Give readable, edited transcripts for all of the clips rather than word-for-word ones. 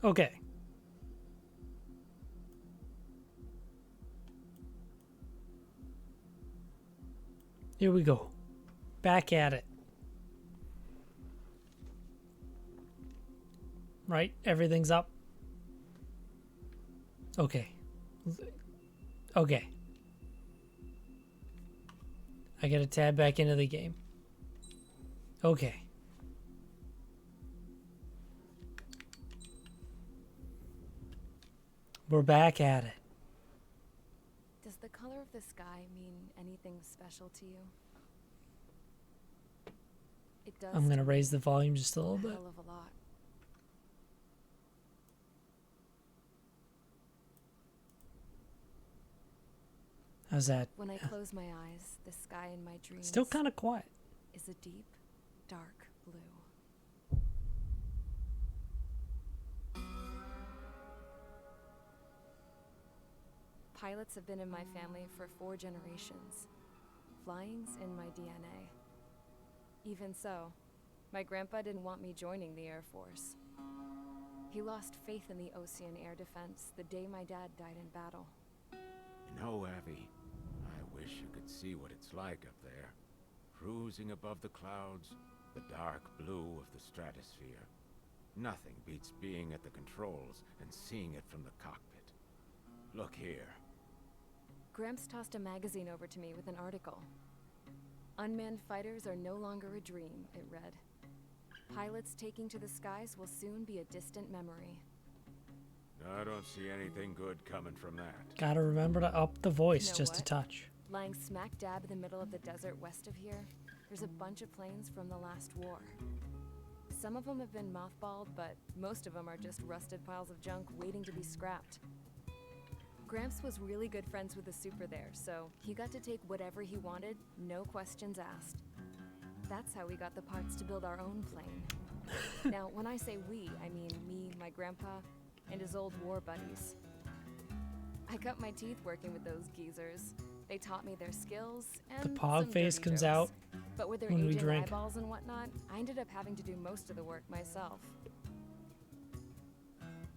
Okay. Here we go. Back at it. Right? Everything's up. Okay. Okay. I gotta tab back into the game. Okay. We're back at it. Does the color of the sky mean anything special to you? It does. I'm gonna raise the volume just a little bit. Hell of a lot. How's that? When I close my eyes, the sky in my dreams Still kind of quiet. is a deep, dark blue. Pilots have been in my family for 4 generations. Flying's in my DNA. Even so, my grandpa didn't want me joining the Air Force. He lost faith in the Ocean Air Defense the day my dad died in battle. You know, Abby, I wish you could see what it's like up there. Cruising above the clouds, the dark blue of the stratosphere. Nothing beats being at the controls and seeing it from the cockpit. Look here. Gramps tossed a magazine over to me with an article. Unmanned fighters are no longer a dream, it read. Pilots taking to the skies will soon be a distant memory. I don't see anything good coming from that. Gotta remember to up the voice You know just a what? touch. Lying smack dab in the middle of the desert west of here, there's a bunch of planes from the last war. Some of them have been mothballed, but most of them are just rusted piles of junk waiting to be scrapped. Gramps was really good friends with the super there, so he got to take whatever he wanted, no questions asked. That's how we got the parts to build our own plane. Now, when I say we, I mean me, my grandpa, and his old war buddies. I cut my teeth working with those geezers. They taught me their skills and The pog some face dirty comes jokes. out But with their when we aging drink. eyeballs and whatnot, I ended up having to do most of the work myself.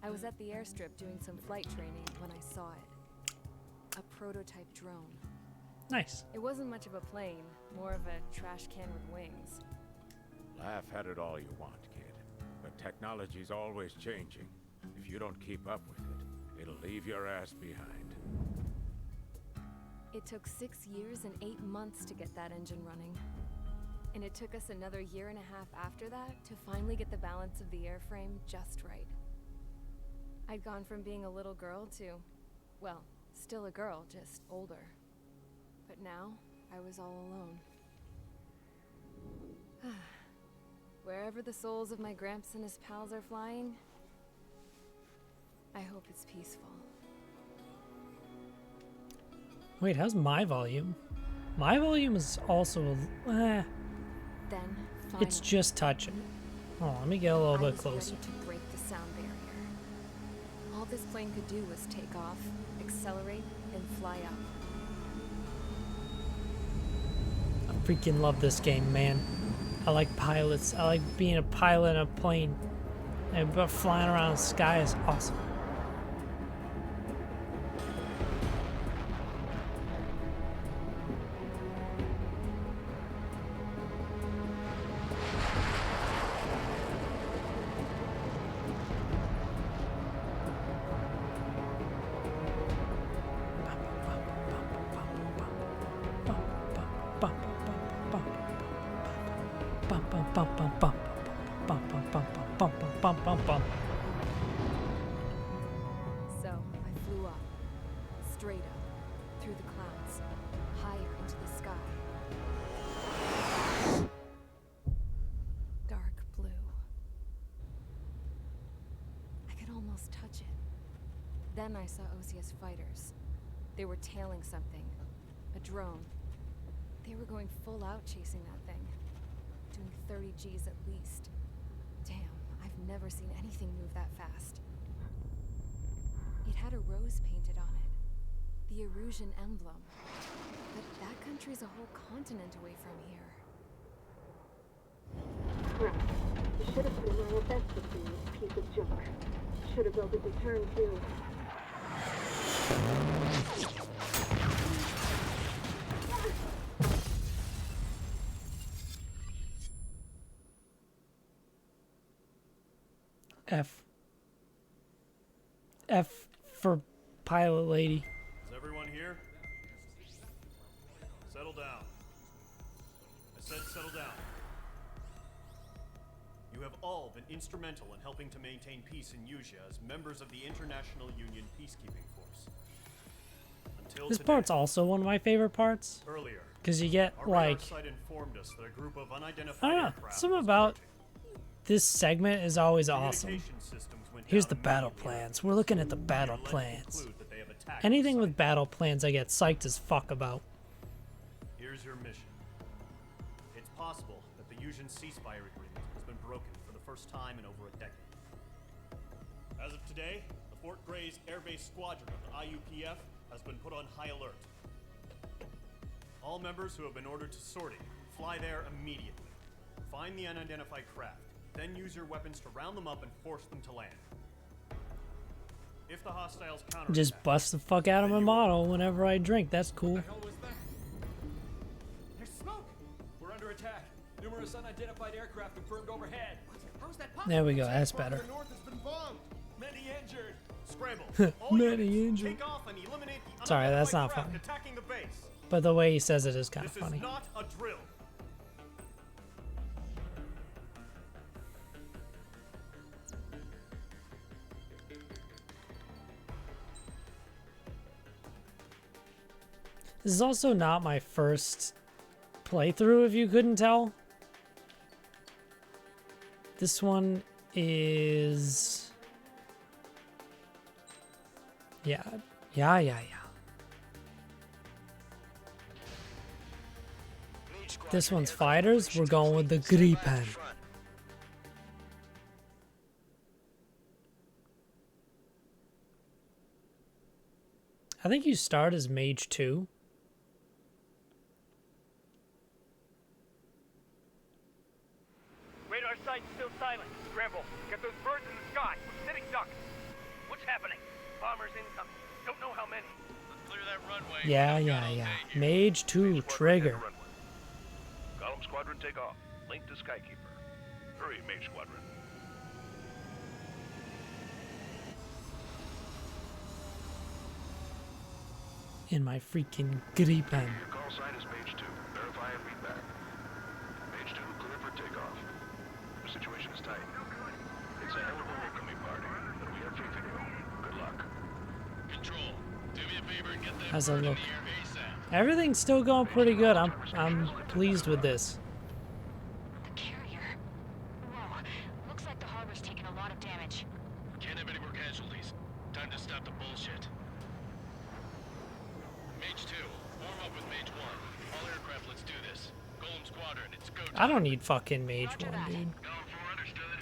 I was at the airstrip doing some flight training when I saw it. A prototype drone. Nice. It wasn't much of a plane, more of a trash can with wings. Laugh at it all you want, kid. But technology's always changing. If you don't keep up with it, it'll leave your ass behind. It took 6 years and 8 months to get that engine running. And it took us another 1.5 years after that to finally get the balance of the airframe just right. I'd gone from being a little girl to, well, still a girl, just older. But now, I was all alone. Wherever the souls of my Gramps and his pals are flying, I hope it's peaceful. Wait, how's my volume? My volume is also Then, finally, it's just touching. Oh, let me get a little I bit was closer. ready to break the sound barrier. All this plane could do was take off, accelerate, and fly up. I freaking love this game, man. I like pilots. I like being a pilot in a plane. And but flying around the sky is awesome. So, I flew up, straight up, through the clouds, higher into the sky. Dark blue. I could almost touch it. Then I saw OCS fighters. They were tailing something. A drone. They were going full out chasing that thing. Doing 30 Gs at least. Damn, I've never seen anything move that fast. It had a rose painted on it. The Erusian emblem. But that country's a whole continent away from here. Right. You should have been my offense with you, piece of junk. should have built it to turn too. F. F for pilot lady. Is everyone here? Settle down. I said settle down. You have all been instrumental in helping to maintain peace in Yuzha as members of the International Union Peacekeeping Force. Until This today, part's also one of my favorite parts. earlier, Because you get, our like, radar site informed us that a group of I unidentified don't know, aircraft something was about approaching. this segment is always awesome. Communication systems went Here's down the battle immediately. plans. We're looking at the We are battle led to plans. conclude that they have attacked Anything the with site. battle plans I get psyched as fuck about. Here's your mission. It's possible that the Yuzhan ceasefire agreement has been broken for the first time in over a decade. As of today, the Fort Grays Air Base Squadron of the IUPF has been put on high alert. All members who have been ordered to sortie, fly there immediately. Find the unidentified craft, then use your weapons to round them up and force them to land. If the hostiles counter Just bust the fuck out of my model whenever I drink. That's cool. What the hell was that? There's smoke! We're under attack. Numerous unidentified aircraft confirmed overhead. How is that possible? There we go. That's better. The north has been bombed. Many injured. Scramble. All Many units, injured. take off and eliminate the Sorry, that's unidentified not craft funny. attacking the base. But the way he says it is kind of This funny. is not a drill. This is also not my first playthrough, if you couldn't tell. This one is... Yeah. This one's fighters. We're going with the Gripen. I think you start as Mage 2. Radar site's still silent. Scramble. Get those birds in the sky. We're sitting ducks. What's happening? Bombers incoming. Don't know how many. Let's clear that runway. Yeah. Mage 2, trigger. Column Squadron, take off. Link to Skykeeper. Hurry, Mage Squadron. In my freaking Gripen. Your call sign is Mage 2. Verify and read back. Mage 2, clear for takeoff. The situation is tight. It's a hell of a welcoming party, but we have faith in you. Good luck. Control, do me a favor and get that How's that bird in look? the air ASAP. Everything's still going pretty good. I'm pleased with this. The carrier. Whoa. Looks like the harbor's taken a lot of damage. Can't have any more casualties. Time to stop the bullshit. Mage 2, warm up with Mage 1. All aircraft, let's do this. Golem Squadron, it's go time. I don't need fucking Mage 1, dude. Going for understood.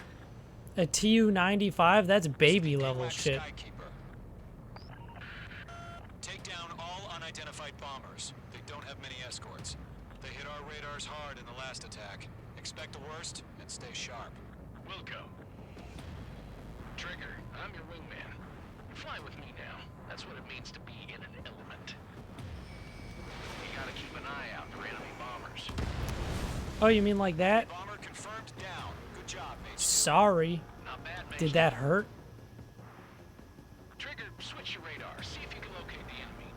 A TU-95? That's baby level shit. Skykeeper. Take down all unidentified bombers. They don't have many escorts. They hit our radars hard in the last attack. Expect the worst and stay sharp. Wilco. Trigger, I'm your wingman. Fly with me now. That's what it means to be in an element. You gotta keep an eye out for enemy bombers. Oh, you mean like that? Bomber confirmed down. Good job, mate. Sorry. Not bad, mate. Did that hurt? Trigger, switch your radar. See if you can locate the enemy.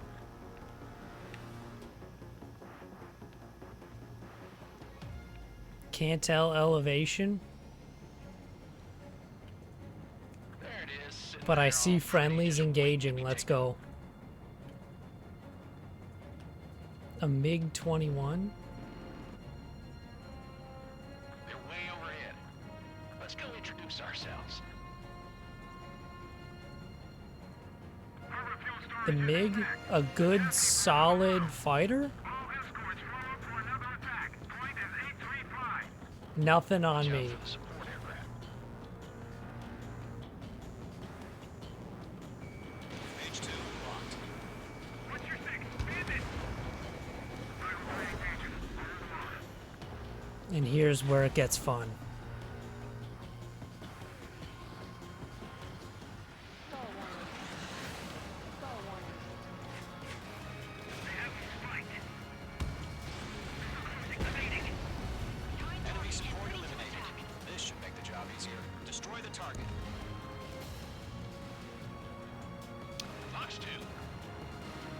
Can't tell elevation, There it is. sitting but I there see all friendlies pretty, just waiting to engaging. be Let's taken. go. A MiG-21? They're way overhead. Let's go introduce ourselves. The MiG? A good, solid fighter? Nothing on Watch out me. for the support aircraft. Mage 2 locked. And here's where it gets fun.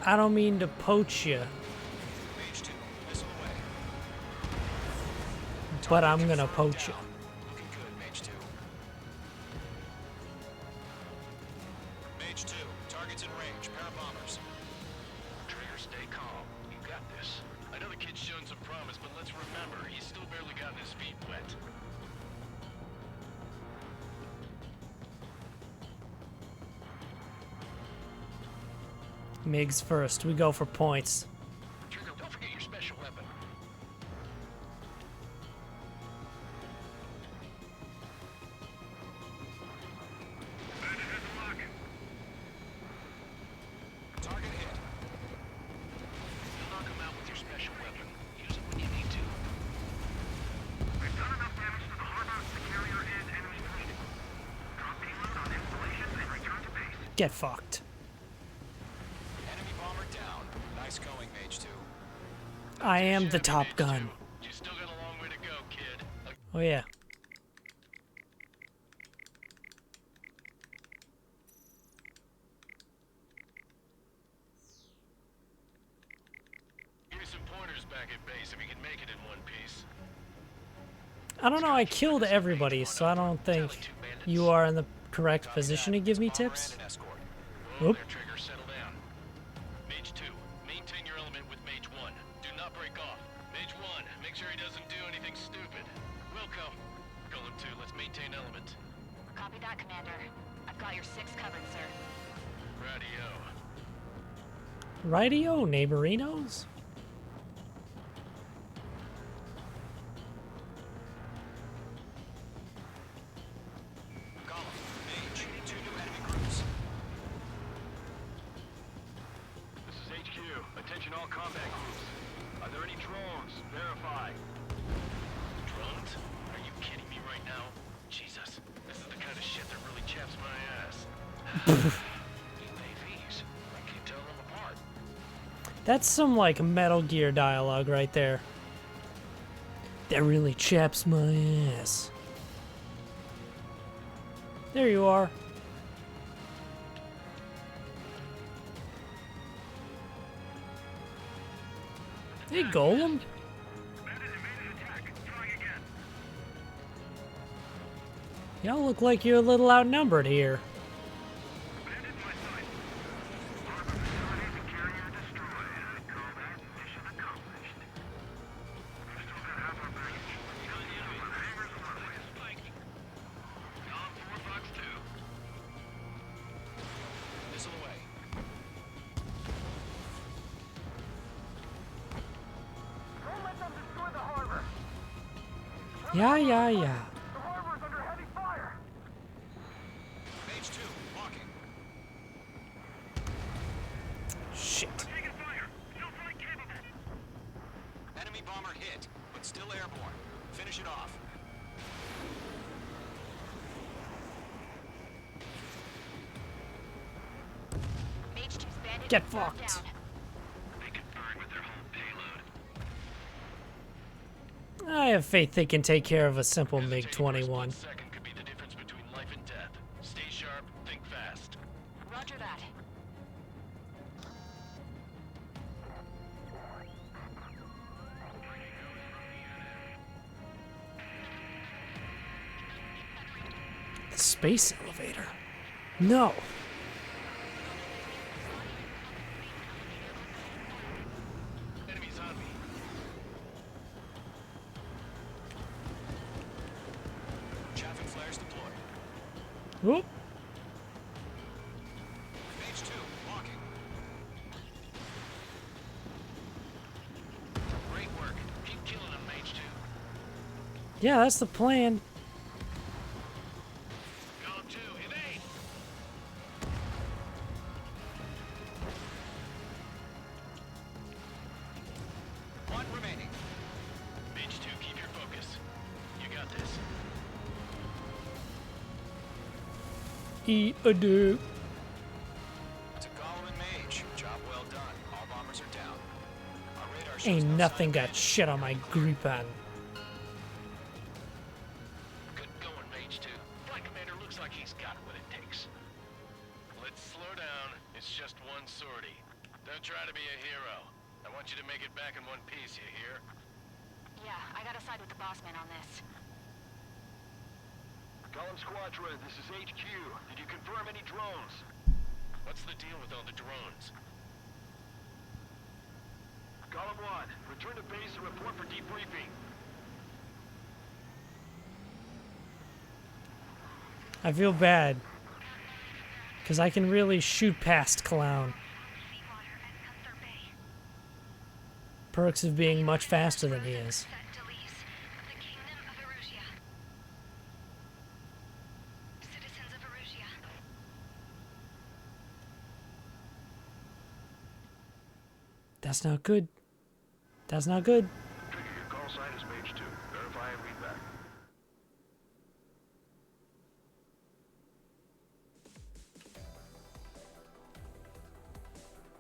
I don't mean to poach you, Mage 2, missile away. but I'm gonna poach you. Looking good, Mage 2. Mage 2, targets in range, parabombers. Trigger, stay calm. You got this. I know the kid's shown some promise, but let's remember, he's still barely gotten his feet wet. MiGs first. We go for points. Trigger, don't forget your special weapon. Target hit. You'll knock him out with your special weapon. Use it when you need to. We've done enough damage to the harbor. The carrier is enemy fleet. Drop payload on installations and return to base. Get fucked. Enemy bomber down. Nice going, Mage 2. I am the Top Gun. You still got a long way to go, kid. Oh yeah. Give me some pointers back at base if you can make it in one piece. I don't know, I killed everybody, so I don't think you are in the correct position to give me Bomber tips. and an escort. Whoa Oop. there, Trigger, settle down. Mage 2, maintain your element with Mage 1. Do not break off. Mage 1, make sure he doesn't do anything stupid. Wilco. Golem 2, let's maintain element. Copy that, Commander. I've got your 6 covered, sir. Radio. Rightio, neighborinos? Column, Mage, 2 new enemy groups. This is HQ. Attention all combat groups. Are there any drones? Verify. Drones? Are you kidding me right now? Jesus, this is the kind of shit that really chaps my ass. UAVs. I can't tell them apart. That's some like Metal Gear dialogue right there. That really chaps my ass. There you are. Hey, Golem. Y'all look like you're a little outnumbered here. Missile away. Don't let them destroy the harbor. Yeah. The harbor is under heavy fire. Mage 2, walking. Shit. Taking fire. Still flight capable. Enemy bomber hit, but still airborne. Finish it off. Mage 2's bandit Get is brought fucked. down. They can burn with their whole payload. I have faith they can take care of a simple Hesitating for a MiG-21. split second could be the difference between life and death. Stay sharp, think fast. Roger that. The space elevator. No. Enemies on me. Chaffing flares deployed. Whoop. Mage 2, walking. Great work. Keep killing them, Mage 2. Yeah, that's the plan. Golem 2, evade! One remaining. Mage 2, keep your focus. You got this. Eat a dick. To Golem and Mage, job well done. All bombers are down. Our radar shows Ain't no nothing sign of got damage. shit on my Gripen. Good going, Mage 2. Flight Commander looks like he's got what it takes. Let's slow down. It's just one sortie. Don't try get back in one piece, you hear? Yeah, I gotta side with the boss man on this. Column Squadron, this is HQ. Did you confirm any drones? What's the deal with all the drones? Column 1, return to base and report for debriefing. I feel bad. Because I can really shoot past Clown. Perks of being much faster than he is. That's not good. That's not good. Trigger, your call sign is page 2. Verify and read back.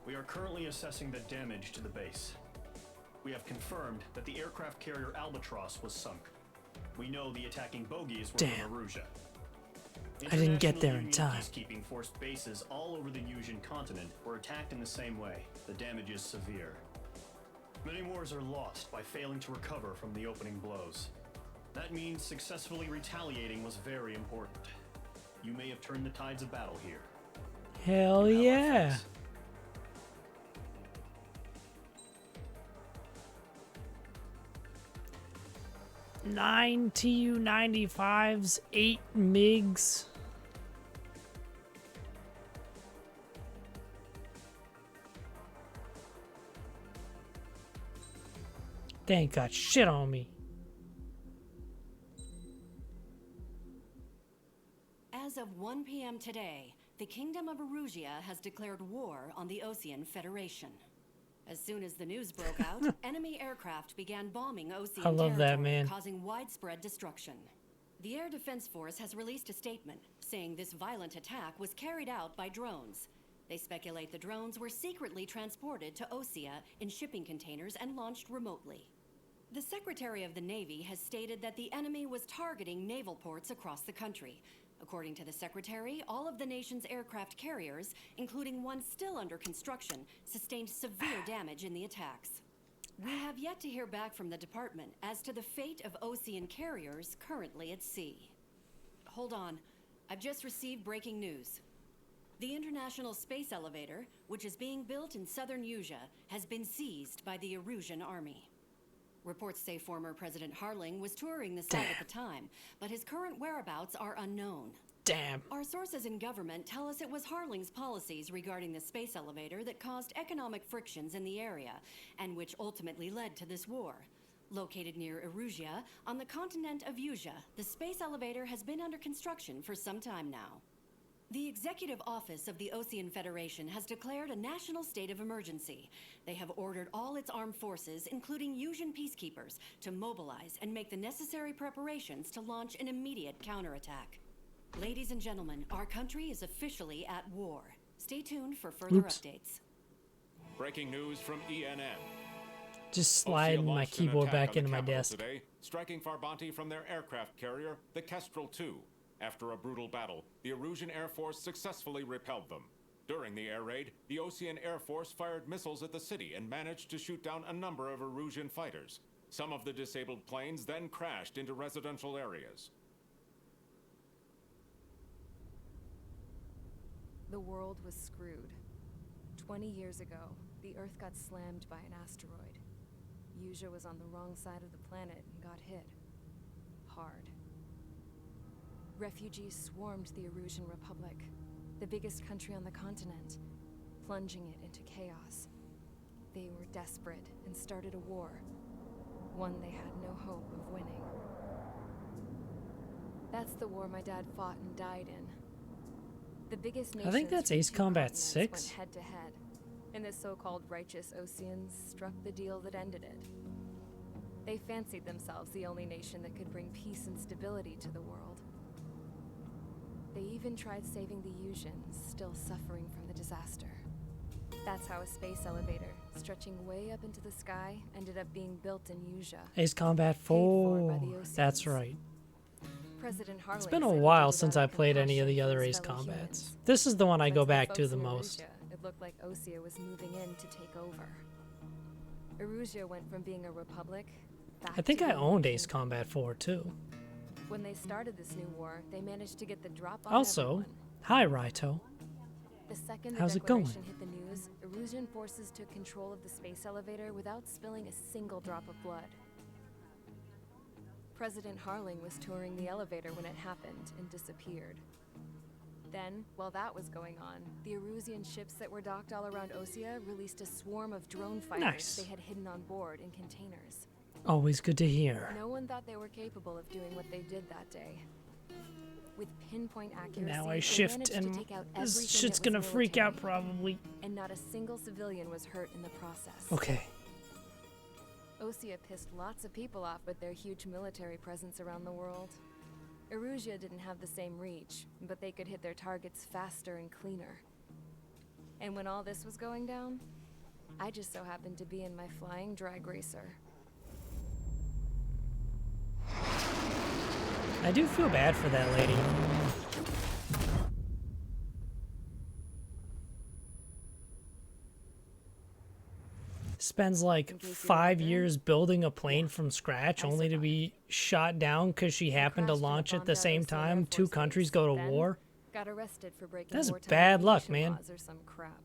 We are currently assessing the damage to the base. We have confirmed that the aircraft carrier Albatross was sunk. We know the attacking bogies were Damn. from Erusia. I didn't get International there in Union time. Peacekeeping force bases all over the Yusian continent were attacked in the same way. The damage is severe. Many wars are lost by failing to recover from the opening blows. That means successfully retaliating was very important. You may have turned the tides of battle here. Hell You have our yeah. thanks. 9 Tu-95s, 8 MiGs. They ain't got shit on me. As of 1 p.m. today, the Kingdom of Erusia has declared war on the Osean Federation. As soon as the news broke out, enemy aircraft began bombing Osean I love that, territory, man. causing widespread destruction. The Air Defense Force has released a statement saying this violent attack was carried out by drones. They speculate the drones were secretly transported to Osea in shipping containers and launched remotely. The Secretary of the Navy has stated that the enemy was targeting naval ports across the country. According to the Secretary, all of the nation's aircraft carriers, including one still under construction, sustained severe damage in the attacks. We have yet to hear back from the department as to the fate of Osean carriers currently at sea. Hold on, I've just received breaking news. The International Space Elevator, which is being built in southern Yusia, has been seized by the Erusian army. Reports say former President Harling was touring the site at the time, but his current whereabouts are unknown. Damn. Our sources in government tell us it was Harling's policies regarding the space elevator that caused economic frictions in the area, and which ultimately led to this war. Located near Erusia, on the continent of Yusia, the space elevator has been under construction for some time now. The Executive Office of the Osean Federation has declared a national state of emergency. They have ordered all its armed forces, including Yusian peacekeepers, to mobilize and make the necessary preparations to launch an immediate counterattack. Ladies and gentlemen, our country is officially at war. Stay tuned for further updates. Breaking news from ENN. Just slide Osea my launched an keyboard attack back on the into my capital desk. Today, striking Farbanti from their aircraft carrier, the Kestrel II. After a brutal battle, the Erusian Air Force successfully repelled them. During the air raid, the Osean Air Force fired missiles at the city and managed to shoot down a number of Erusian fighters. Some of the disabled planes then crashed into residential areas. The world was screwed. 20 years ago, the Earth got slammed by an asteroid. Yusia was on the wrong side of the planet and got hit. Hard. Refugees swarmed the Erusian Republic, the biggest country on the continent, plunging it into chaos. They were desperate and started a war, one they had no hope of winning. That's the war my dad fought and died in. The biggest nations I think that's from Ace 2 Combat continents 6. went head to head, and the so-called righteous Oseans struck the deal that ended it. They fancied themselves the only nation that could bring peace and stability to the world. They even tried saving the Yusians, still suffering from the disaster. That's how a space elevator, stretching way up into the sky, ended up being built in Yusia. Ace Combat for by 4. the Oseans. That's right. President Harling It's been a said he while did it since out I of played any of compassion the for other his Ace fellow Combats. humans. This is the one I But go to back to folks the in most. Erusia, it looked like Osea was moving in to take over. Erusia went from being a republic back I think to I being a owned Ace kingdom. Combat 4 too. When they started this new war, they managed to get the drop on Also, everyone. hi Raito. The second the how's it going? declaration hit the news, Erusian forces took control of the space elevator without spilling a single drop of blood. President Harling was touring the elevator when it happened and disappeared. Then, while that was going on, the Erusian ships that were docked all around Osea released a swarm of drone fighters Nice. they had hidden on board in containers. Always good to hear. No one thought they were capable of doing what they did that day. With pinpoint accuracy, Now I they shift managed and to take out this everything shit's that was gonna freak out military, probably. and not a single civilian was hurt in the process. Okay. Osea pissed lots of people off with their huge military presence around the world. Erusia didn't have the same reach, but they could hit their targets faster and cleaner. And when all this was going down, I just so happened to be in my flying drag racer. I do feel bad for that lady. Spends like 5 years building a plane from scratch only to be shot down because she happened to launch at the same time. Two countries go to war. Got arrested for breaking That's wartime bad luck, aviation man. laws or some crap.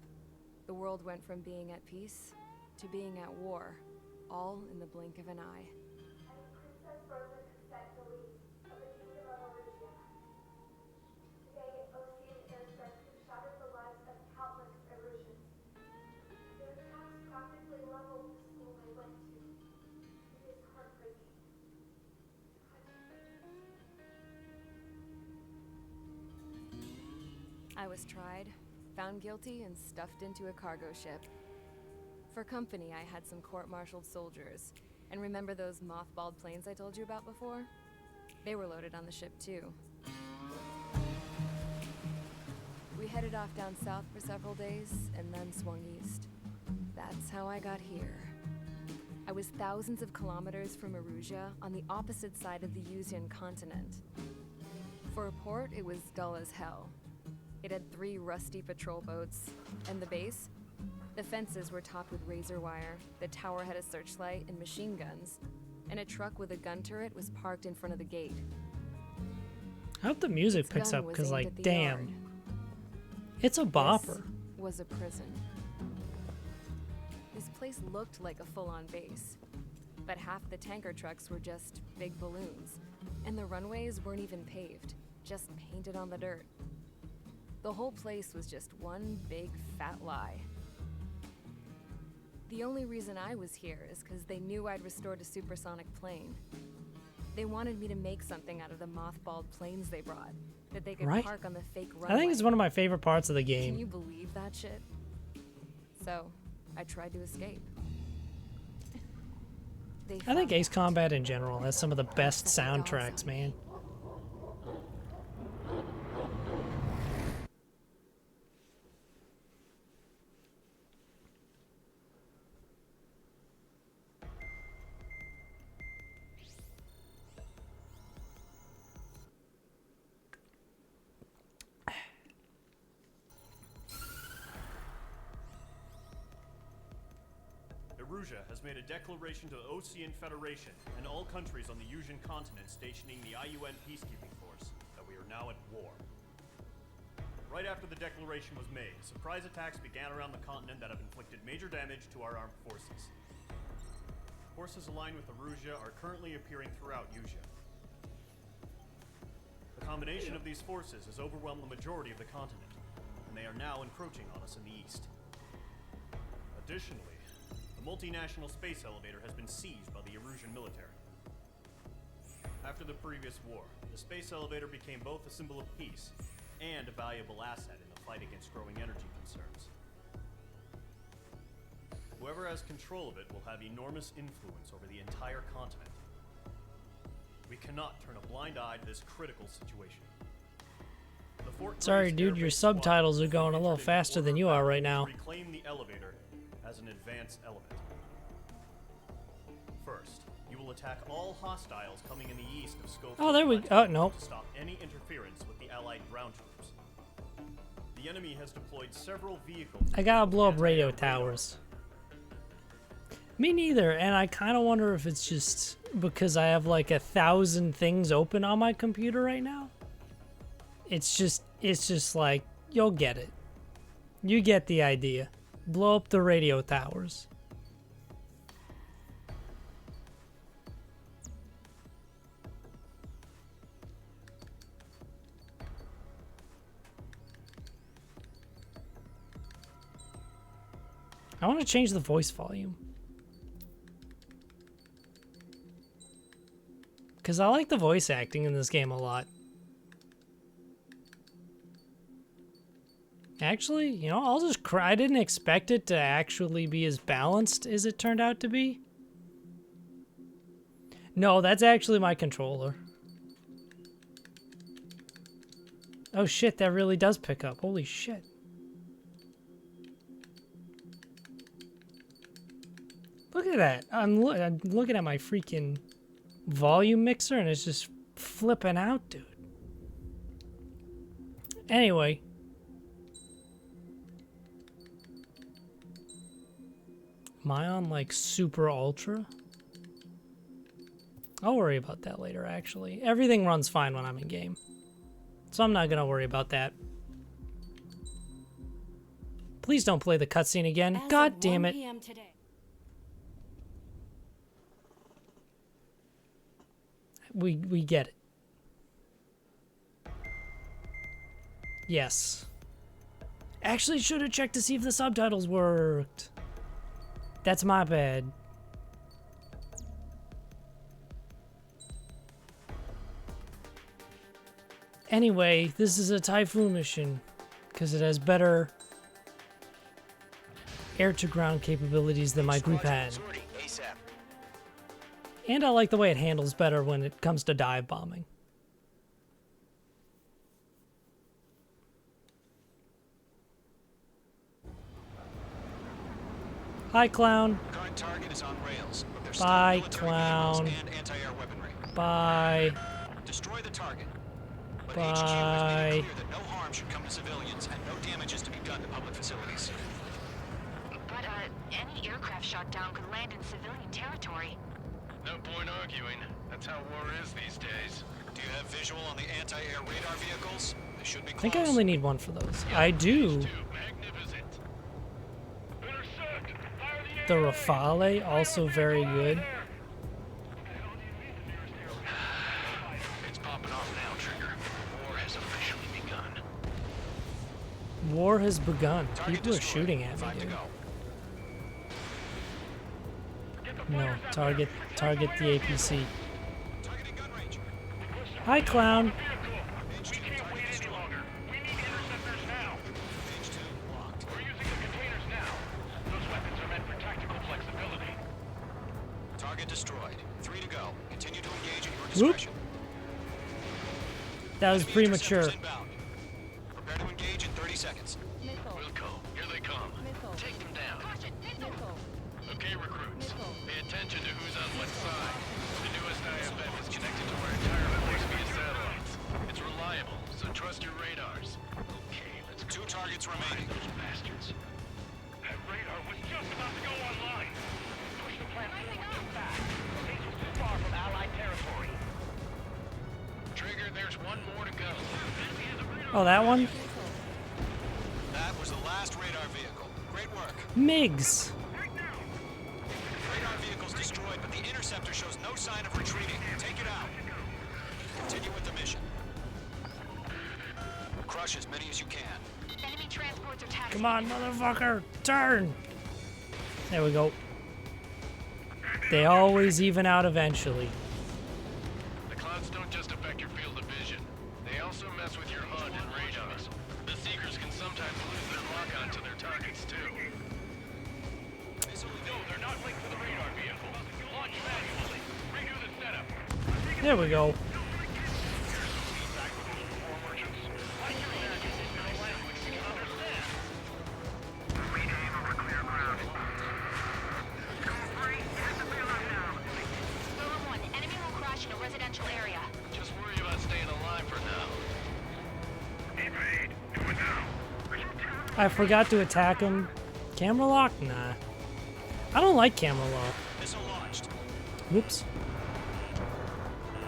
The world went from being at peace to being at war, all in the blink of an eye. Princess Frozen set the lead of the Kingdom of Erusia. Today, Ocean airstrikes have shattered the lives of countless Erusians. Their attacks practically leveled the school I went to. It is heartbreaking. I was tried, found guilty, and stuffed into a cargo ship. For company, I had some court-martialed soldiers. And remember those mothballed planes I told you about before? They were loaded on the ship, too. We headed off down south for several days, and then swung east. That's how I got here. I was thousands of kilometers from Erusia, on the opposite side of the Yuzian continent. For a port, it was dull as hell. It had 3 rusty patrol boats, and the base? The fences were topped with razor wire, the tower had a searchlight and machine guns, and a truck with a gun turret was parked in front of the gate. I hope the music Its picks gun up was because, aimed like, at the damn. yard. It's a bopper. This was a prison. This place looked like a full-on base, but half the tanker trucks were just big balloons, and the runways weren't even paved, just painted on the dirt. The whole place was just one big fat lie. The only reason I was here is because they knew I'd restored a supersonic plane. They wanted me to make something out of the mothballed planes they brought, that they could Right. park on the fake runway. I think it's one of my favorite parts of the Can you game. believe that shit? So, I tried to escape. I think Ace Combat in general has some of the best soundtracks, man. Erusia has made a declaration to the Ocean Federation and all countries on the Yusian continent stationing the IUN peacekeeping force that we are now at war. Right after the declaration was made, surprise attacks began around the continent that have inflicted major damage to our armed forces. Forces aligned with Erusia are currently appearing throughout Yusia. The combination of these forces has overwhelmed the majority of the continent, and they are now encroaching on us in the east. Additionally, the multinational space elevator has been seized by the Erusian military. After the previous war, the space elevator became both a symbol of peace and a valuable asset in the fight against growing energy concerns. Whoever has control of it will have enormous influence over the entire continent. We cannot turn a blind eye to this critical situation. The Fort Sorry, Grace dude, Air your Base subtitles Squad are going a has little entered into faster than order you of are battle right to now. Reclaim the elevator as an advanced element. First, you will attack all hostiles coming in the east of Schofield. Oh, there we. Plateau Oh, no. to stop any interference with the Allied ground troops. The enemy has deployed several vehicles. I gotta blow up radio anti-air radar. towers. Me neither, and I kind of wonder if it's just because I have like 1,000 things open on my computer right now. It's just like, you'll get it. You get the idea. Blow up the radio towers. I want to change the voice volume. Because I like the voice acting in this game a lot. Actually, you know, I'll just cry. I didn't expect it to actually be as balanced as it turned out to be. No, that's actually my controller. Oh shit, that really does pick up. Holy shit. Look at that. I'm looking at my freaking volume mixer and it's just flipping out, dude. Anyway. Am I on like super ultra? I'll worry about that later, actually. Everything runs fine when I'm in game. So I'm not gonna worry about that. Please don't play the cutscene again. God damn it. We get it. Yes. Actually, should have checked to see if the subtitles worked. That's my bad. Anyway, this is a Typhoon mission because it has better air-to-ground capabilities than my group had. And I like the way it handles better when it comes to dive bombing. Hi, clown. Current target is on rails, but there's Bye, still military clown. vehicles and anti-air weaponry. Bye. Destroy the target. But Bye. HQ has made it clear that no harm should come to civilians and no damage is to be done to public facilities. But, any aircraft shot down could land in civilian territory. No point arguing. That's how war is these days. Do you have visual on the anti-air radar vehicles? They should be I close. think I only need one for those. I do. Magnificent. The Rafale, also very good. It's popping off now, Trigger. War has officially begun. War has begun. Target People are destroyed. shooting at me, 5 to dude. go. No, target the APC. Targeting gun range. Hi, clown. Page 2, target destroyed. Page 2, locked. Target destroyed. 3 to go. Continue to engage at your Whoop. discretion. That was Enemy premature. interceptors inbound. Prepare to engage in 30 seconds. Wilco, here they come. Take them down. Okay, recruits. Pay attention to who's on what side. The newest IFF is connected to our entire force via satellites. It's reliable, so trust your radars. Okay, let's go. 2 targets remaining. Those bastards. That radar was just about to go online. Push the platform too fast. Location's too far from Allied territory. Trigger, there's one more to go. Oh, that one? That was the last radar vehicle. Great work. MiGs. Radar vehicle's destroyed, but the interceptor shows no sign of retreating. Take it out. Continue with the mission. Crush as many as you can. Enemy transports are taxiing. Come on, motherfucker. Turn. There we go. They always even out eventually. The clouds don't just affect your field of vision. They also mess with your HUD and radars. The Seekers can sometimes lose their lock onto their targets, too. No, they're not linked to the radar vehicle. Launch manually. Redo the setup. There we go. Rover 1, enemy will crash in a residential area. Just worry about staying alive for now. I forgot to attack him. Camera lock? Nah. I don't like camera lock. Missile launched. Whoops.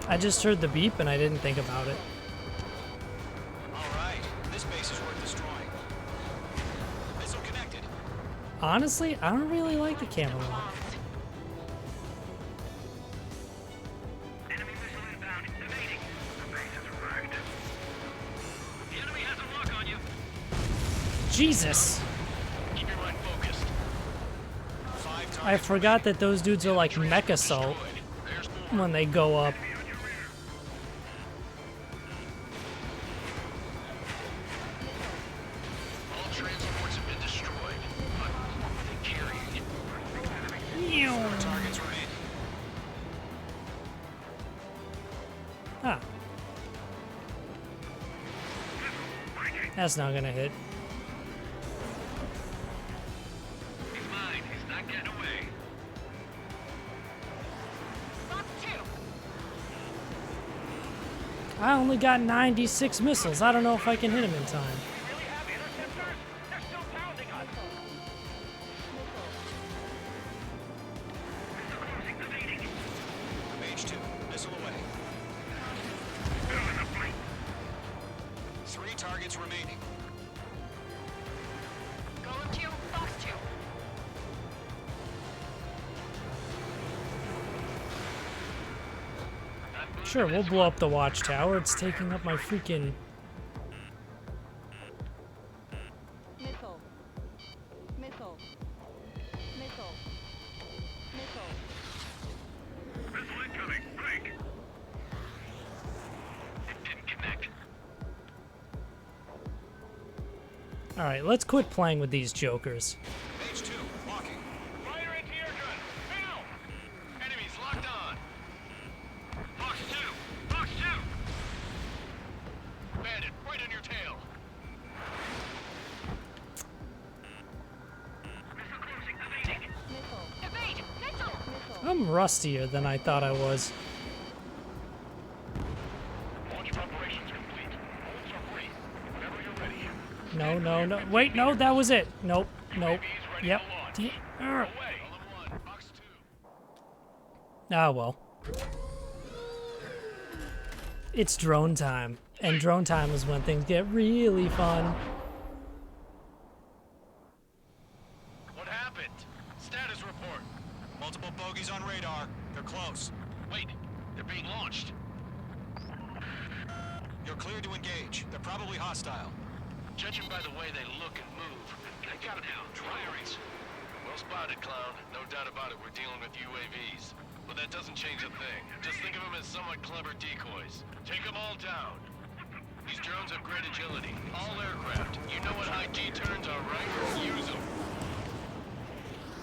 I just heard the beep and I didn't think about it. All right, this base is worth destroying. Missile connected. Honestly, I don't really like the camera lock. Enemy missile inbound. Evading. The base is wrecked. The enemy has a lock on you. Jesus! Keep your mind focused. 5 I targets forgot that those dudes are like mech assault destroyed. There's more. when they go up. All transports have been destroyed, but they carry it. Targets remain. Ah. That's not gonna hit. He's mine. He's not getting away. Fox 2. I only got 96 missiles. I don't know if I can hit him in time. We really have interceptors? They're still pounding us. Missile closing. Evading. Mage 2, missile away. 3 targets remaining. Golem 2, Fox 2. Sure, we'll blow up the watchtower. It's taking up my freaking... Missile. Missile. Missile. Missile. Missile incoming. Break. It didn't connect. Alright, let's quit playing with these jokers. Mage 2, walking. Fire anti-air gun. Now. Enemies locked on. Fox 2. Fox 2. Bandit, right on your tail. Missile closing. Evading. Missile. Evade! Missile! Missile. I'm rustier than I thought I was. Launch preparations complete. Bolts are free. Whenever you're ready. No, no, no. Wait, no, that was it. Nope, nope. UAVs ready Yep. to launch. Arr. Away. Golem 1, Fox 2. Ah, well. It's drone time. And drone time is when things get really fun. What happened? Status report. Multiple bogies on radar. They're close. Wait, they're being launched. You're cleared to engage. They're probably hostile. Judging by the way they look and move, I got it now. Priorities. Well spotted, clown. No doubt about it, we're dealing with UAVs. But that doesn't change a thing. Just think of them as somewhat clever decoys. Take them all down. These drones have great agility. All aircraft. You know what high G turns are, right? Use them.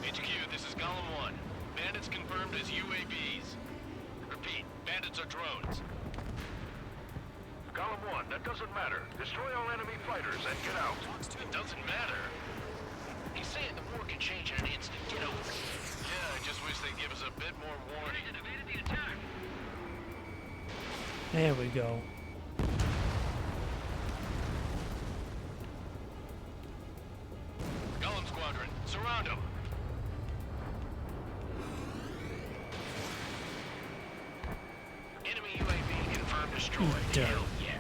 HQ, this is Golem 1. Bandits confirmed as UAVs. Repeat, bandits are drones. Column 1, that doesn't matter. Destroy all enemy fighters and get out. It doesn't matter. He's saying the war can change in an instant. Get over it. Yeah, I just wish they'd give us a bit more warning. Agent evaded the attack. There we go. Golem Squadron, surround them. Enemy UAV confirmed destroyed. Dirt. Hell yeah.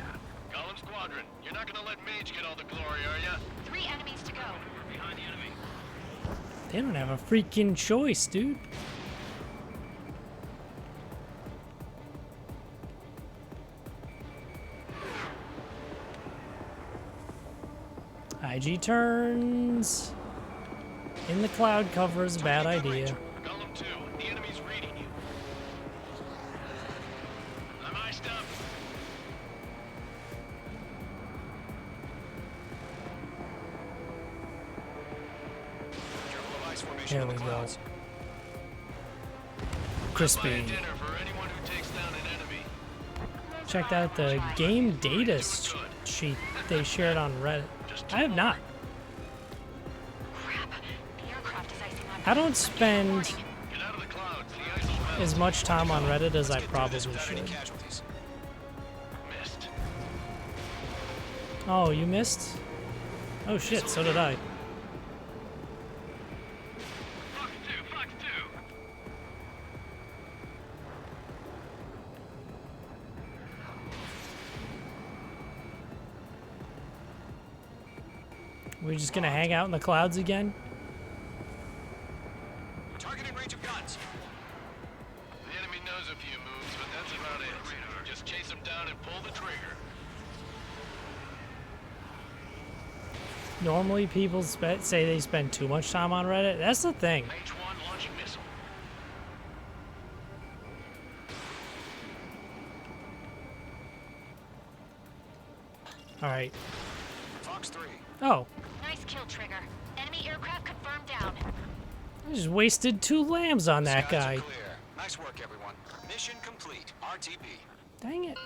Golem Squadron, you're not gonna let Mage get all the glory, are ya? 3 enemies to go. We're behind the enemy. They don't have a freaking choice, dude. IG turns. In the cloud cover is a bad idea. Golem 2, the enemy's reading you. I'm iced up. Circle of ice formation There in the we go. clouds. Crispy. Buy a dinner for anyone who takes down an enemy. Checked out the game data sheet they shared on Reddit. I have not. Crap. The aircraft is icing on. I don't spend Get out of the clouds. The ice will melt. as much time on Reddit as I Let's get through probably this without any should. casualties. Missed. Oh, you missed? Oh shit, so did I. Fox 2, We just gonna hang out in the clouds again? Targeting range of guns. The enemy knows a few moves, but that's about it. Just chase them down and pull the trigger. Normally people say they spend too much time on Reddit. That's the thing. H1 launching missile. Alright. Fox 3. Oh. Nice kill, Trigger. Enemy aircraft confirmed down. I just wasted 2 lambs on that Skies guy. are clear. Nice work, everyone. Mission complete. RTB. Dang it.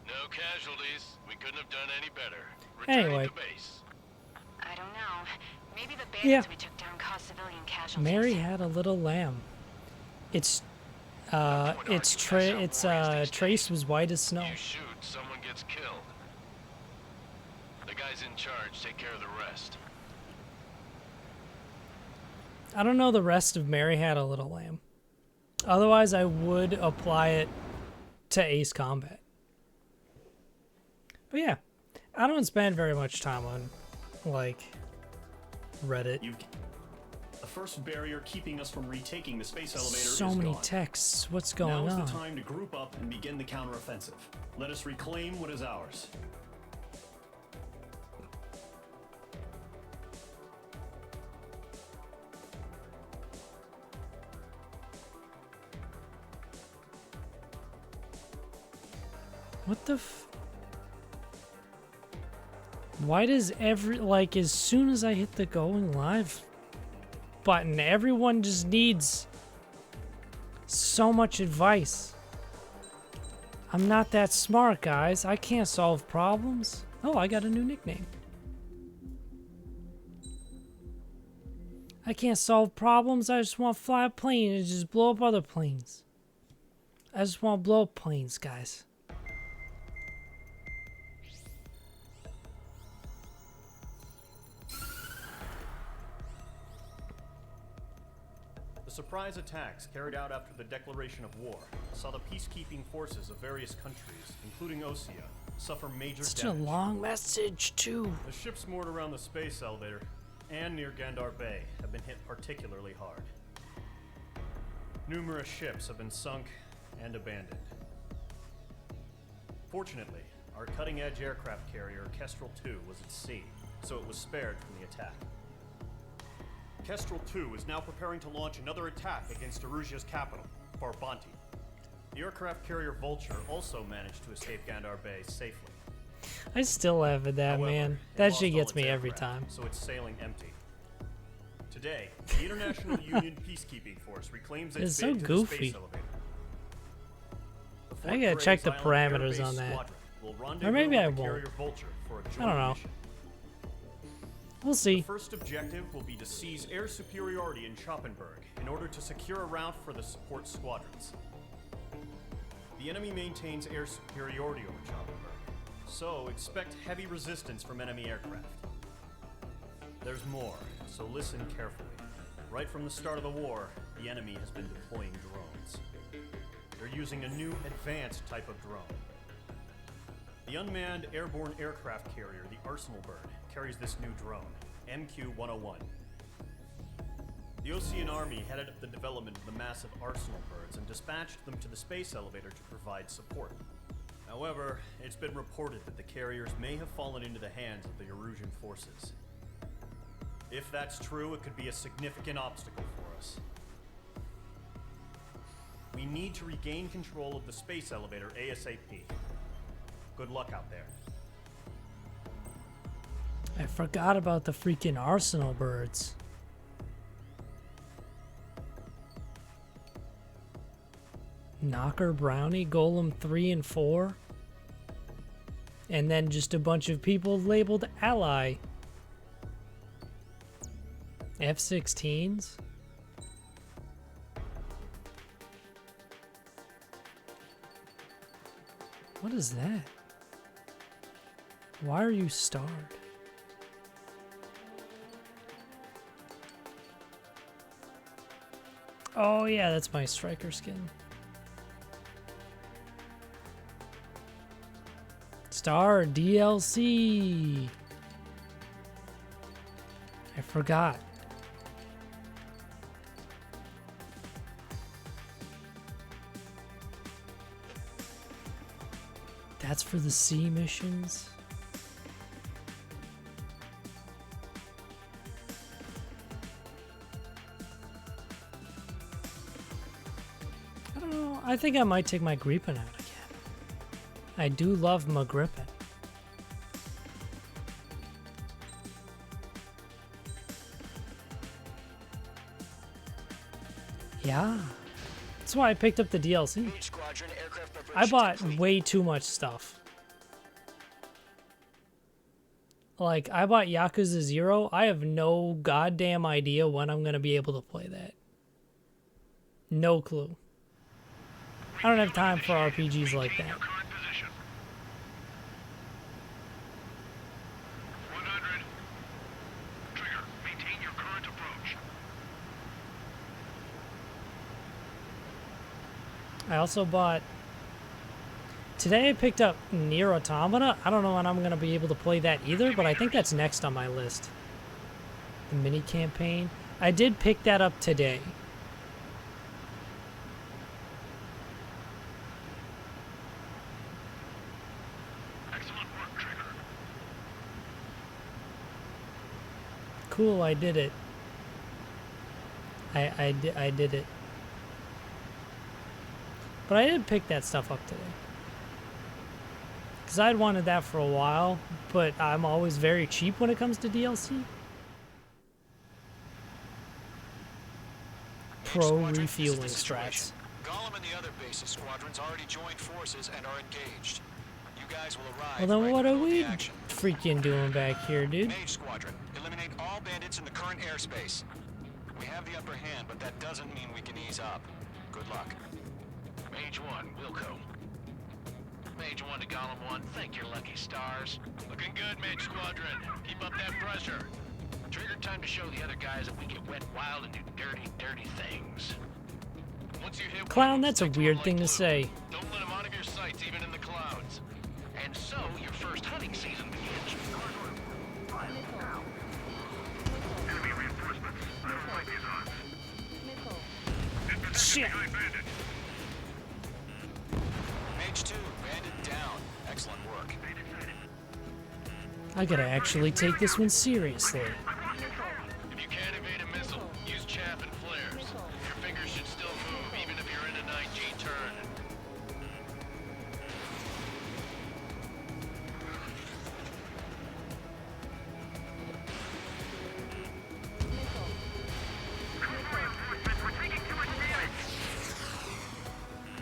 No casualties. We couldn't have done any better. Returning Anyway. to base. I don't know. Maybe the bandits Yeah. we took down caused civilian casualties. Mary had a little lamb. It's Trace was white as snow. You shoot, someone gets killed. The guys in charge take care of the rest. I don't know the rest of Mary had a little lamb. Otherwise, I would apply it to Ace Combat. But yeah, I don't spend very much time on, like, Reddit. The first barrier keeping us from retaking the space elevator So is many gone. texts. What's going Now on? is the time to group up and begin the counteroffensive. Let us reclaim what is ours. What the f... Why does like, as soon as I hit the going live button, everyone just needs so much advice? I'm not that smart, guys. I can't solve problems. Oh, I got a new nickname. I can't solve problems. I just want to fly a plane and just blow up other planes. I just want to blow up planes, guys. The surprise attacks carried out after the declaration of war saw the peacekeeping forces of various countries, including Osea, suffer major Such a damage. long message, too. The ships moored around the space elevator and near Gandar Bay have been hit particularly hard. Numerous ships have been sunk and abandoned. Fortunately, our cutting-edge aircraft carrier, Kestrel 2, was at sea, so it was spared from the attack. Kestrel 2 is now preparing to launch another attack against Erusia's capital, Farbanti. The aircraft carrier Vulture also managed to escape Gandar Bay safely. I still laugh at that, However, man. it That lost shit all gets its me every aircraft, time. So it's sailing empty. Today, the International Union Peacekeeping Force reclaims its It's so bid to goofy. the space elevator. The I Fort gotta Grays check the Island parameters Air Base on that. Squadron will Or rendezvous maybe with I the won't. carrier Vulture for a joint I don't know. mission. We'll see. The first objective will be to seize air superiority in Schoppenberg in order to secure a route for the support squadrons. The enemy maintains air superiority over Schoppenberg, so expect heavy resistance from enemy aircraft. There's more, so listen carefully. Right from the start of the war, the enemy has been deploying drones. They're using a new advanced type of drone. The unmanned airborne aircraft carrier, the Arsenal Bird, carries this new drone, MQ-101. The Osean Army headed up the development of the massive Arsenal Birds and dispatched them to the space elevator to provide support. However, it's been reported that the carriers may have fallen into the hands of the Erusian forces. If that's true, it could be a significant obstacle for us. We need to regain control of the space elevator ASAP. Good luck out there. I forgot about the freaking Arsenal Birds. Knocker, Brownie, Golem 3 and 4. And then just a bunch of people labeled Ally. F-16s. What is that? Why are you starred? Oh yeah, that's my striker skin. Star DLC. I forgot. That's for the sea missions? I don't know. I think I might take my Gripen out again. I do love my Gripen. Yeah. That's why I picked up the DLC. I bought way too much stuff. Like, I bought Yakuza 0. I have no goddamn idea when I'm going to be able to play that. No clue. I don't have time for RPGs like that. 100. Trigger, maintain your current approach. I also bought... Today I picked up Nier Automata. I don't know when I'm going to be able to play that either, but I think that's next on my list. The mini campaign. I did pick that up today. Excellent work, Trigger. Cool, I did it. I did it. But I did pick that stuff up today. Because I'd wanted that for a while, but I'm always very cheap when it comes to DLC. Pro refueling strats. Gollum and the other bases squadrons already joined forces and are engaged. You guys will arrive. Well, then right what are before the we action. freaking doing back here, dude? Mage Squadron, eliminate all bandits in the current airspace. We have the upper hand, but that doesn't mean we can ease up. Good luck. Mage 1, Wilco. Mage 1 to Golem 1, thank your lucky stars. Looking good, Mage Squadron. Keep up that pressure. Trigger time to show the other guys that we get wet wild and do dirty, dirty things. Once you hit Clown, that's a weird thing to say. Don't let them out of your sights, even in the clouds. And so, your first hunting season begins. Enemy reinforcements. I don't like these odds. Shit. Mage 2, bandit down. Excellent work. I gotta actually take this one seriously. If you can't evade a missile, use chaff and flares. Your fingers should still move, even if you're in a 9G turn.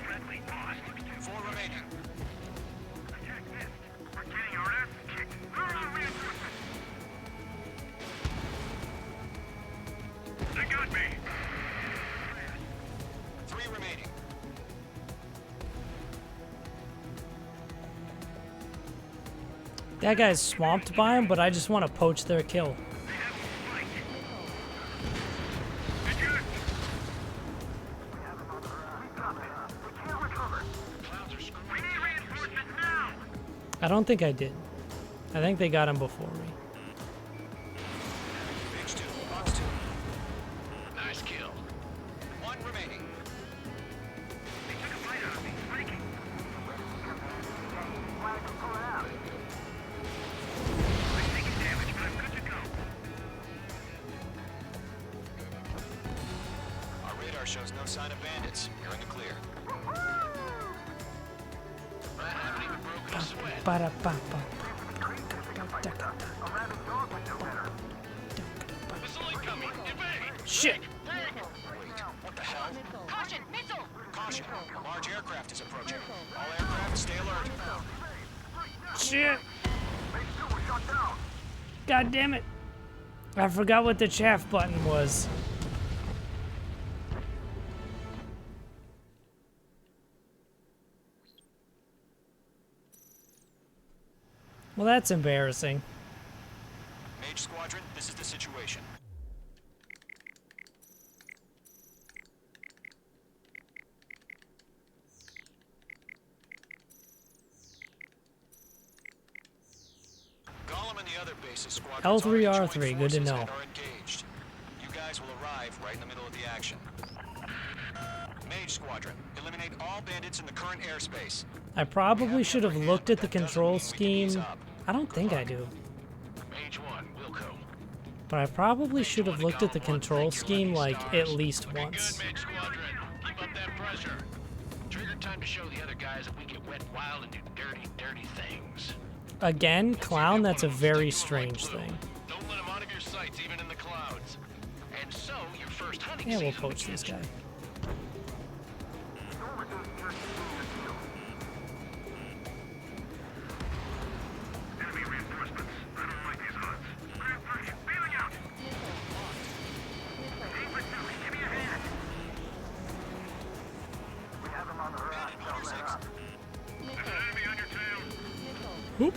Friendly lost. 4 remaining. Attack missed. We're getting our ass kicked. Where are the reinforcements? They got me. 3 remaining. That guy's swamped by him, but I just want to poach their kill. I don't think I did. I think they got him before me. Mage 2, box 2. Nice kill. 1 remaining. They took a bite out of me. Flanking. I'm taking damage, but I'm good to go. Our radar shows no sign of bandits. You're in the clear. I haven't even broken a sweat. Ba-da-ba-ba. Missile incoming. Evade. Shit! Wait, what the hell? Caution! Missile! Caution! Large aircraft is approaching. All aircraft, stay alert. Shit! God damn it! I forgot what the chaff button was. Well, that's embarrassing. Mage Squadron, this is the situation. Gollum and the other bases squadrons L3, already R3, joined good to forces know. and are engaged. right in the middle of the action. Mage Squadron, eliminate all bandits in the current airspace. I probably should have looked at the control scheme. I don't think I do. Mage 1, Wilco. But I probably should have looked at the control scheme like at least once. Good, Mage Squadron. Keep up that pressure. Trigger time to show the other guys that we get wet wild and do dirty, dirty things. Again, clown, that's a very strange thing. Don't let him out of your sights, even in the clouds. And so, your first hunting Yeah, we'll season poach this guy. Enemy reinforcements. I don't like these odds. Grand 3, bailing out. Give me a hand. We have them on the horizon. Don't let up. There's an enemy on your tail. Whoop.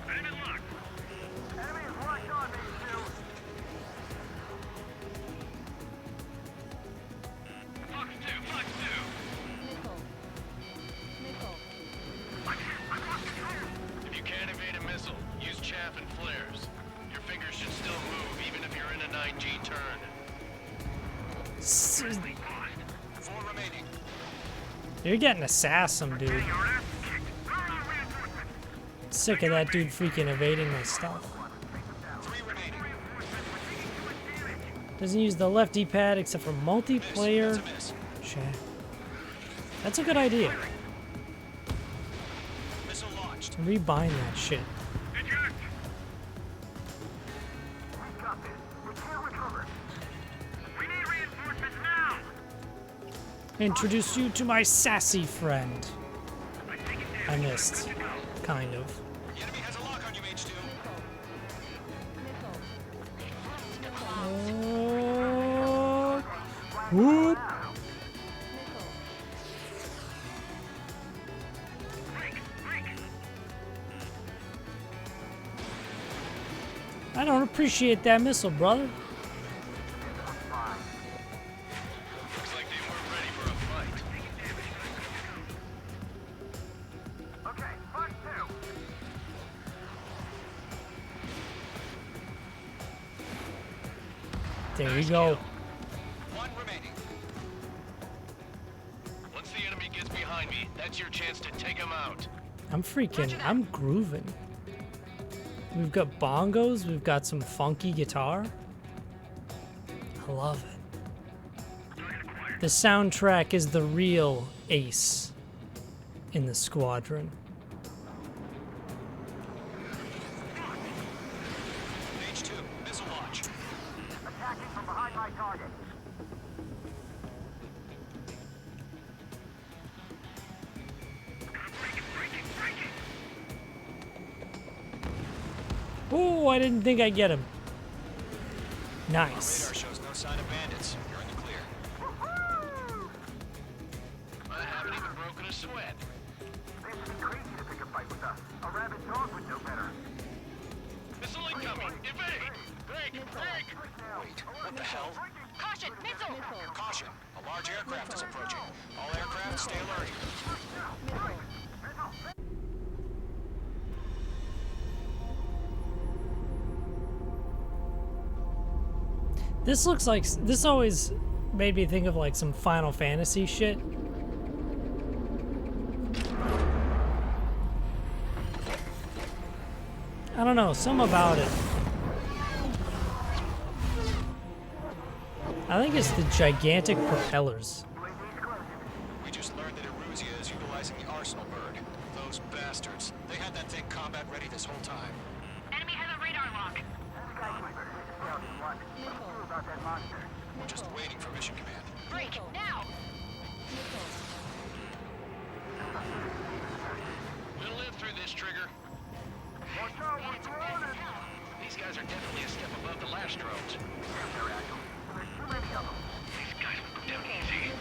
Enemy locked. Enemy is locked on, Mage 2. Fox 2, Fox 2. If you can't evade a missile, use chaff and flares. Your fingers should still move, even if you're in a 9G turn. 4 remaining. You're getting assassin, dude. Your ass kicked. Where are your reinforcements? Sick of that dude freaking evading my stuff. 3 remaining. Doesn't use the left D-pad except for multiplayer. That's a miss. Shit. That's a good idea. Missile launched. Rebind that shit. Eject. We got this. We can't recover. We need reinforcements now. Introduce you to my sassy friend. I missed. Kind of. The enemy has a lock on you, Mage 2. Whoop. I don't appreciate that missile, brother. Looks like they weren't ready for a fight. Okay, Fox 2. There you go. 1 remaining. Once the enemy gets behind me, that's your chance to take him out. I'm grooving. We've got bongos, we've got some funky guitar. I love it. The soundtrack is the real ace in the squadron. Mage 2, missile launch. Attacking from behind my target. Oh, I didn't think I'd get him. Nice. Radar shows no sign of bandits. You're in the clear. I haven't even broken a sweat. They have to be crazy to pick a fight with us. A rabid dog would know better. Missile incoming! Evade! Break! Break! Wait, what the hell? Caution, missile! Caution, a large aircraft is approaching. All aircraft stay alert. This always made me think of like some Final Fantasy shit. I don't know, something about it. I think it's the gigantic propellers. We just learned that Eruzia is utilizing the Arsenal bird. Those bastards. They had that thing combat ready this whole time. Enemy has a radar lock. We're just waiting for mission command. Break, now! We'll live through this, Trigger. These guys are definitely a step above the last drones. These guys will go down easy.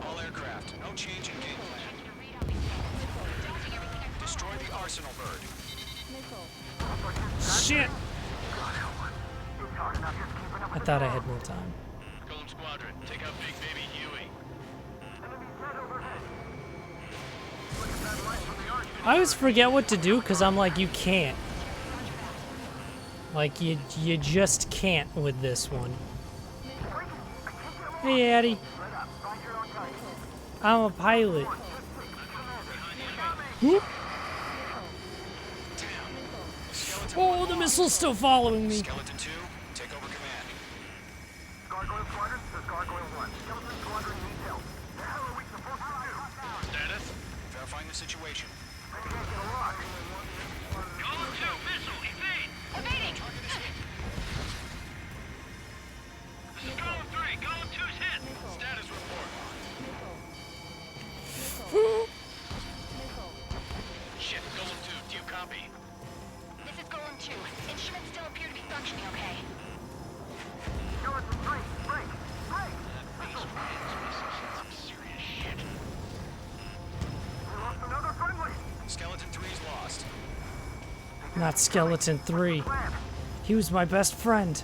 All aircraft, no change in game plan. Destroy the Arsenal bird. Shit! I thought I had more time. Golem Squadron, take out Big Baby Huey. I always forget what to do because I'm like, you can't. Like, you just can't with this one. Hey, Addy. I'm a pilot. Whoop. Oh, the missile's still following me. Skeleton 2, take over command. Gargoyle Squadron, this is Gargoyle 1. Skeleton Squadron needs help. The hell are we supposed to do? Status? Verifying the situation. I can't get a lock. Golem 2, missile, evade! Evading! This is Golem 3, Golem 2's hit! Status report. Shit, Golem 2, do you copy? This is Golem 2. Instruments still appear to be functioning okay. Skeleton 3, break! Break! Some serious shit. We lost another friendly! Skeleton 3's lost. Not Skeleton 3. He was my best friend.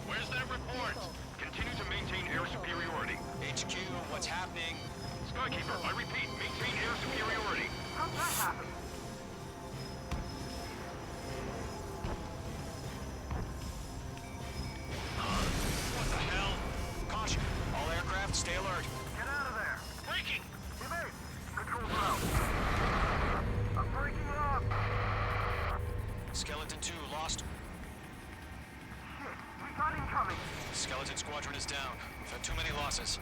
Where's that report? Continue to maintain air superiority. HQ, what's happening? Skykeeper, I repeat, maintain air superiority. How'd that happen? What the hell? Caution. All aircraft, stay alert. Get out of there! Breaking! Evade! Controls out! I'm breaking up! Skeleton 2 lost. Shit! We got incoming! Skeleton Squadron is down. We've had too many losses.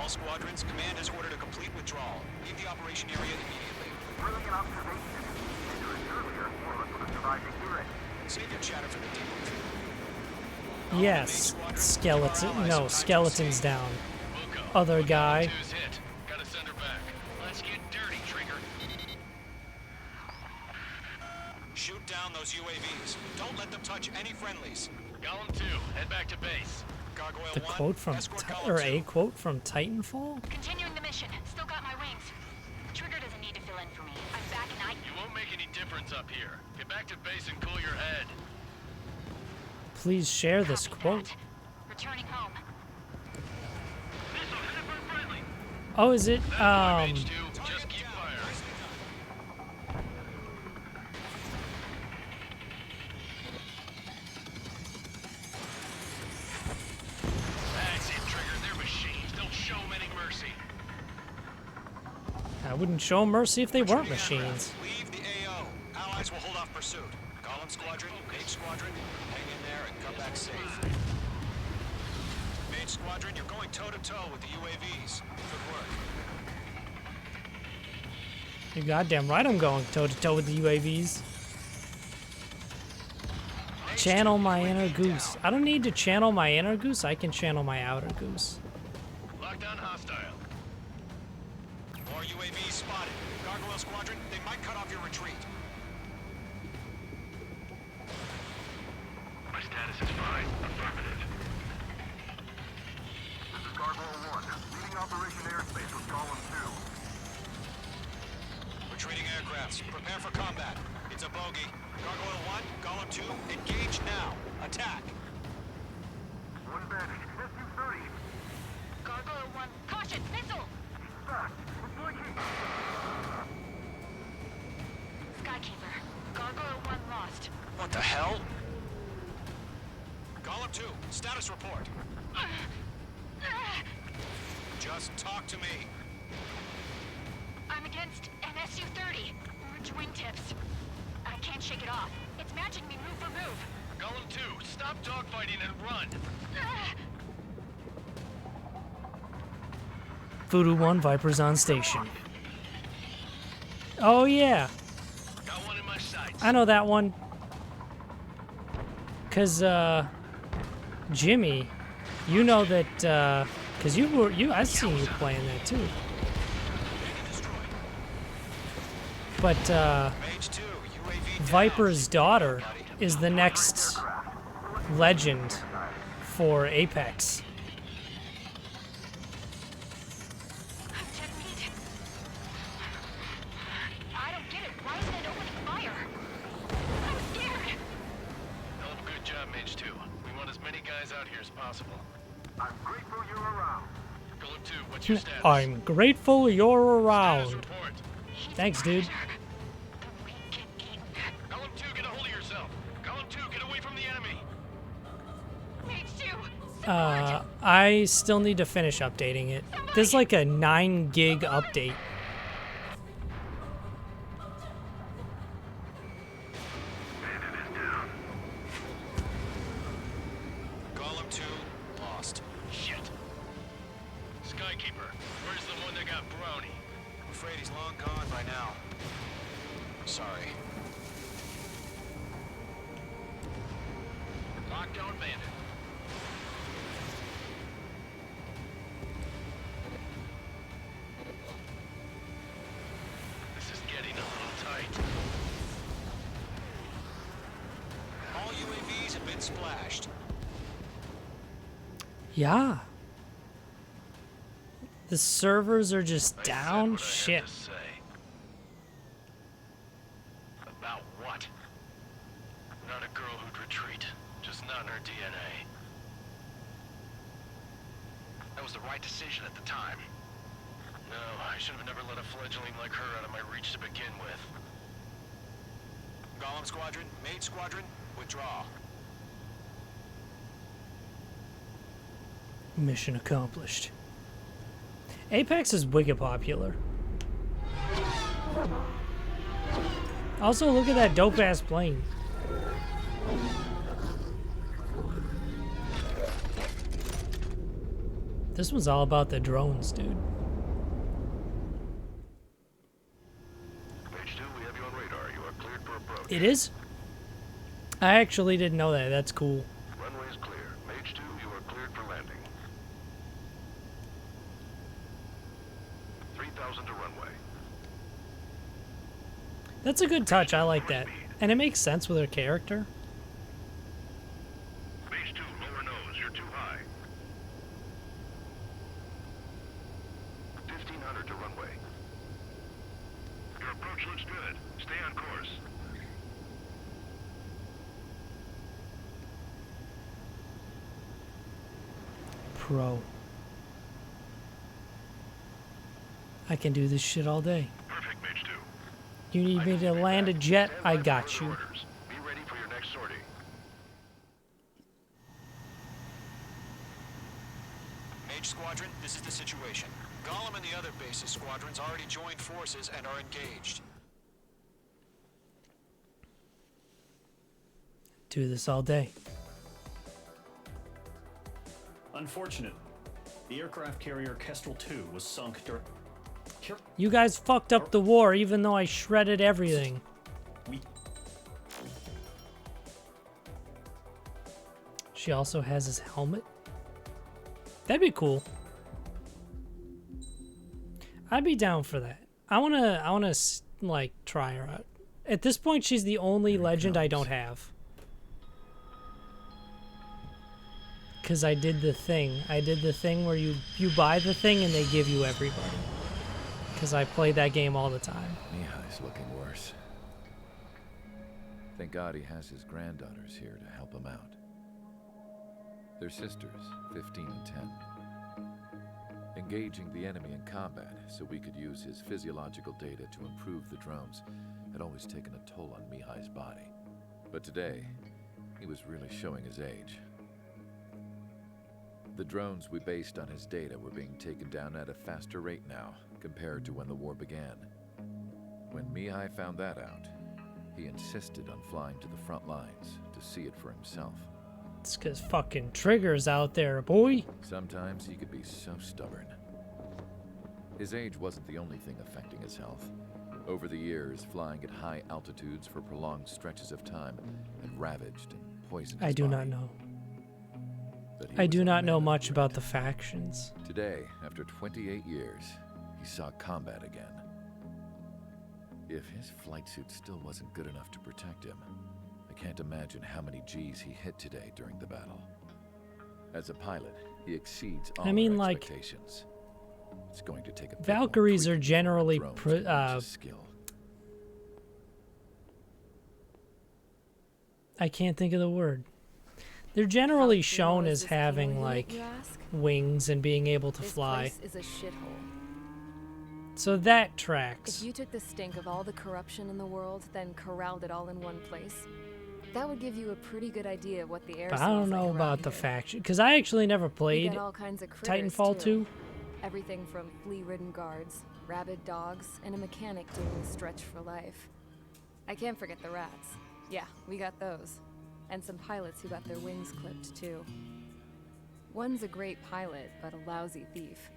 All squadrons, command has ordered a complete withdrawal. Leave the operation area immediately. Brilliant observation. Injuries earlier, more of us would have survived to hear it. Save your chatter for the debrief. Yes, Skeleton. No, Skeleton's down. Wilco, Other guy. Golem 2's hit. Gotta send her back. Let's get dirty, Trigger. Shoot down those UAVs. Don't let them touch any friendlies. Golem 2, head back to base. Gargoyle The 1, quote from escort Ti- Golem or 2. a quote from Titanfall. Continuing the mission. Still got my wings. Trigger doesn't need to fill in for me. I'm back and I... You won't make any difference up here. Get back to base and cool your head. Please share this Copy quote. that. Returning home. Missile headed for friendly. Oh, is it? Range 2, just keep firing. That's it, Trigger. They're machines. Don't show them any mercy. I wouldn't show mercy if they weren't Retreating machines. aircraft. Leave the AO. Allies will hold off pursuit. Golem Squadron, Mage Squadron, hang in there and come back safe. Mage Squadron, you're going toe-to-toe with the UAVs. Good work. You're goddamn right I'm going toe-to-toe with the UAVs. Channel my inner goose. I don't need to channel my inner goose. I can channel my outer goose. Lockdown hostile. More UAVs spotted. Gargoyle Squadron, they might cut off your retreat. My status is fine. Affirmative. This is Gargoyle 1. Leading Operation Airspace with Golem 2. Retreating aircrafts, prepare for combat. It's a bogey. Gargoyle 1, Golem 2, engage now. Attack. One advantage. SU-30. Gargoyle 1. Caution! Missile! Fast. It's leaking. Skykeeper. Gargoyle 1 lost. What the hell? Golem 2, status report. Just talk to me. I'm against an SU-30. Orange wingtips. I can't shake it off. It's matching me move for move. Golem 2, stop dogfighting and run. Voodoo 1 Vipers on station. Oh yeah, Got one in my sights. I know that one. Cause Jimmy, you know that cause I've seen you playing that too. But Mage 2, UAV down. Viper's daughter is the next legend for Apex. Check meat. I don't get it. Why isn't it opening fire? I'm scared. Hell of a good job, Mage 2. We want as many guys out here as possible. I'm grateful you're around. Golem 2, what's your status? I'm grateful you're Status around. report. Thanks, dude. Golem 2, get a hold of yourself. Golem 2, get away from the enemy. I still need to finish updating it. There's like a 9 gig update. Golem 2 lost. Shit. Skykeeper, where's the one that got Brownie? I'm afraid he's long gone by now. Sorry. Lockdown bandit. This is getting a little tight. All UAVs have been splashed. Yeah. The servers are just I said down. what I had Shit. to say. About what? Not a girl who'd retreat. Just not in her DNA. That was the right decision at the time. No, I should have never let a fledgling like her out of my reach to begin with. Golem Squadron, Maid Squadron, withdraw. Mission accomplished. Apex is wicked popular. Also, look at that dope ass plane. This one's all about the drones, dude. Page 2, we have you on radar. You are cleared for approach. It is? I actually didn't know that. That's cool. Runway is clear. Page 2, you are cleared for landing. 3,000 to runway. That's a good touch. I like that. And it makes sense with her character. Page 2, lower nose. You're too high. 1,500 to runway. Your approach looks good. Stay on course. Pro. I can do this shit all day. Perfect, Page 2. You need me to land a jet? Stand I by got for you. orders. Be ready for your next sortie. Mage Squadron, this is the situation. Golem and the other bases squadrons already joined forces and are engaged. Do this all day. Unfortunate. The aircraft carrier Kestrel 2 was sunk during... You guys fucked up the war even though I shredded everything. She also has his helmet. That'd be cool. I'd be down for that. I wanna like try her out. At this point, she's the only legend I don't have. Cause I did the thing. I did the thing where you buy the thing and they give you everybody. Cause I play that game all the time. Mihai's looking worse. Thank God he has his granddaughters here to help him out. They're sisters, 15 and 10. Engaging the enemy in combat so we could use his physiological data to improve the drones had always taken a toll on Mihai's body. But today, he was really showing his age. The drones we based on his data were being taken down at a faster rate now compared to when the war began. When Mihai found that out, he insisted on flying to the front lines to see it for himself. It's cause fucking Trigger's out there, boy. Sometimes he could be so stubborn. His age wasn't the only thing affecting his health. Over the years, flying at high altitudes for prolonged stretches of time had ravaged and poisoned his I do not body. know. But he I was do a not man know of much grit. about the factions. Today, after 28 years, he saw combat again. If his flight suit still wasn't good enough to protect him, I can't imagine how many G's he hit today during the battle. As a pilot, he exceeds all I mean, our like, expectations. It's going to take a bit more Valkyries are tweaking for generally drones to match his skill. I can't think of the word. They're generally How shown cool as is this camo having unit, like you ask? wings and being able to This fly. place is a shithole. So that tracks. If you took the stink of all the corruption in the world, then corralled it all in one place, that would give you a pretty good idea of what the air But I smells don't know like around about the here. faction, because I actually never We played get all kinds of critters, Titanfall too. 2. Everything from flea-ridden guards, rabid dogs, and a mechanic doing a stretch for life. I can't forget the rats. Yeah, we got those. And some pilots who got their wings clipped, too. One's a great pilot, but a lousy thief.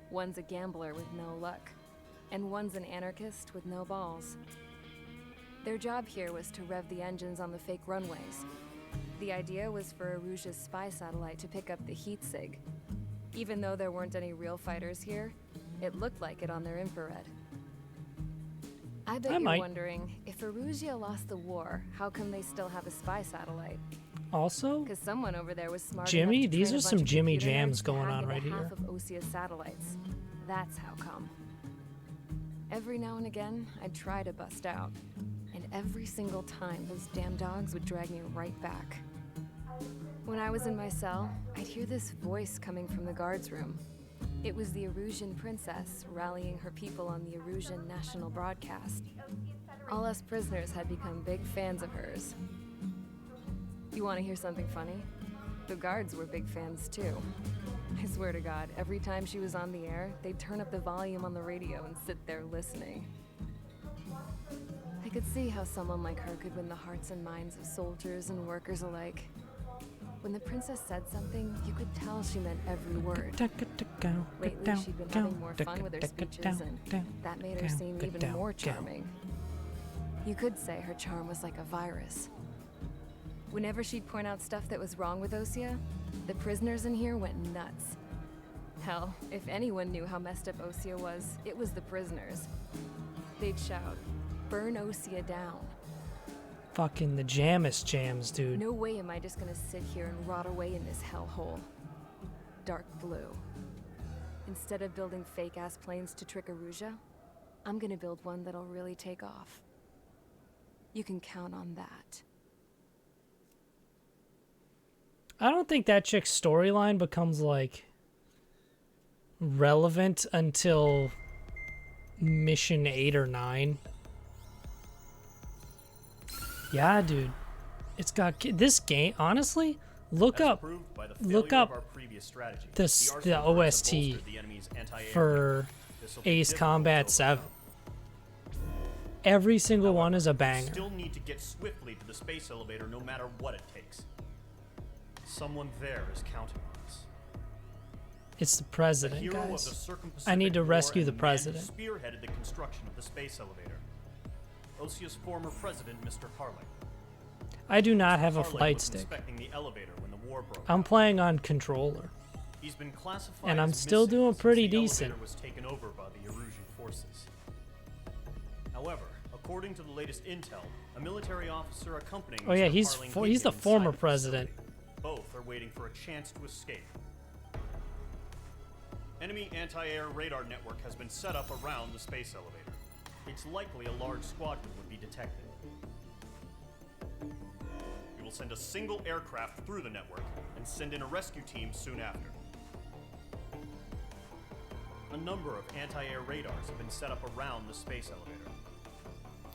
One's a gambler with no luck. And one's an anarchist with no balls. Their job here was to rev the engines on the fake runways. The idea was for Aruja's spy satellite to pick up the heat sig. Even though there weren't any real fighters here, it looked like it on their infrared. I bet you're wondering, if Aruja lost the war, how come they still have a spy satellite? Also, Because someone over there was smart Jimmy, enough to these train are a some bunch of Jimmy computer jams nerds to going hack on into right half here. of Osia's satellites. That's how come. Every now and again, I'd try to bust out. And every single time, those damn dogs would drag me right back. When I was in my cell, I'd hear this voice coming from the guards room. It was the Erusian princess rallying her people on the Erusian national broadcast. All us prisoners had become big fans of hers. You want to hear something funny? The guards were big fans too. I swear to God, every time she was on the air, they'd turn up the volume on the radio and sit there listening. I could see how someone like her could win the hearts and minds of soldiers and workers alike. When the princess said something, you could tell she meant every word. Lately, she'd been having more fun with her speeches, and that made her seem even more charming. You could say her charm was like a virus. Whenever she'd point out stuff that was wrong with Osia, the prisoners in here went nuts. Hell, if anyone knew how messed up Osia was, it was the prisoners. They'd shout, "Burn Osia down." Fucking the Jamis jams, dude. No way am I just gonna sit here and rot away in this hellhole. Dark blue. Instead of building fake-ass planes to trick Aruja, I'm gonna build one that'll really take off. You can count on that. I don't think that chick's storyline becomes like relevant until mission 8 or 9. Yeah, dude. It's got this game. Honestly, look up the OST for Ace Combat 7. Every single one is a banger. Still need to get swiftly to the space elevator no matter what it takes. Someone there is counting on us. It's the president, guys. I need to rescue the president. Spearheaded the construction of the space elevator. Osia's former president, Mr. Harling. I do not have a Harling flight was stick. inspecting the elevator when the war broke I'm out. playing on controller. He's been classified And I'm as still missing doing since pretty the decent. elevator was taken over by the Erusian forces. However, according to the latest intel, a military officer accompanying Oh yeah, Mr. he's Harling he's the hid inside former the president. facility. Both are waiting for a chance to escape. Enemy anti-air radar network has been set up around the space elevator. It's likely a large squadron would be detected. We will send a single aircraft through the network and send in a rescue team soon after. A number of anti-air radars have been set up around the space elevator.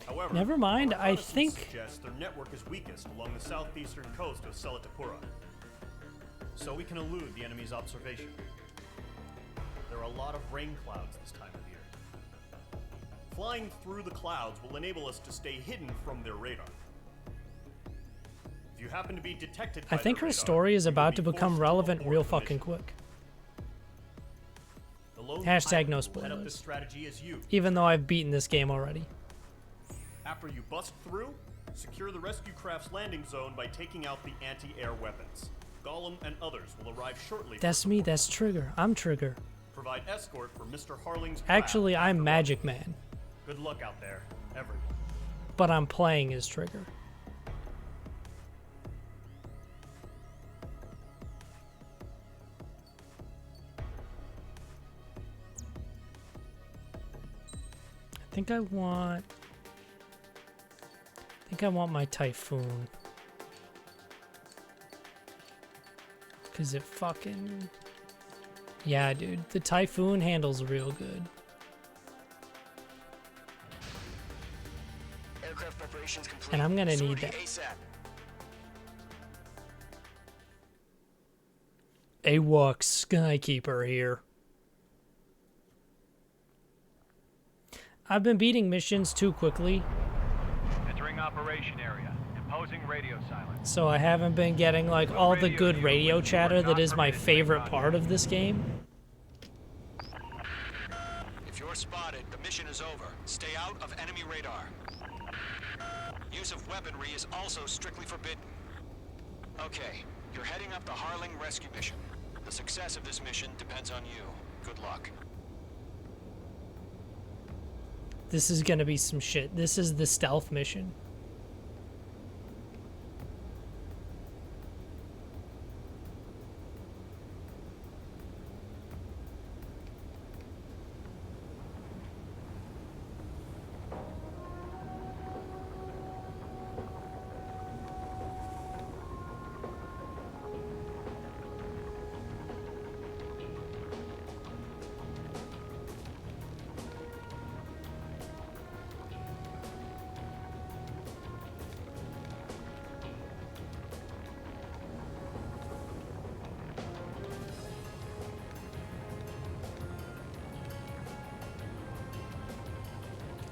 However, Never mind, our I reconnaissance think- suggests their network is weakest along the southeastern coast of Selatapura, so we can elude the enemy's observation. There are a lot of rain clouds this time of year. Flying through the clouds will enable us to stay hidden from their radar. If you happen to be detected by I think their her radar, story is you will about be to become forced relevant abort real the fucking mission. quick. The lone Hashtag pilot no who will head up this spoilers. strategy is you. Even though I've beaten this game already. After you bust through, secure the rescue craft's landing zone by taking out the anti-air weapons. Gollum and others will arrive shortly. That's me, that's Trigger. I'm Trigger. Provide escort for Mr. Harling's craft Actually, I'm after Magic launch. Man. Good luck out there, everyone. But I'm playing as Trigger. I think I want my Typhoon. Cause it fucking... Yeah, dude. The Typhoon handles real good. Aircraft preparations complete. And I'm gonna need Sortie that. ASAP. AWACS Skykeeper here. I've been beating missions too quickly, Entering operation area. Imposing radio silence. so I haven't been getting like all the good radio chatter that is my favorite part of this game. If you're spotted, the mission is over. Stay out of enemy radar. Use of weaponry is also strictly forbidden. Okay, you're heading up the Harling rescue mission. The success of this mission depends on you. Good luck. This is gonna be some shit. This is the stealth mission.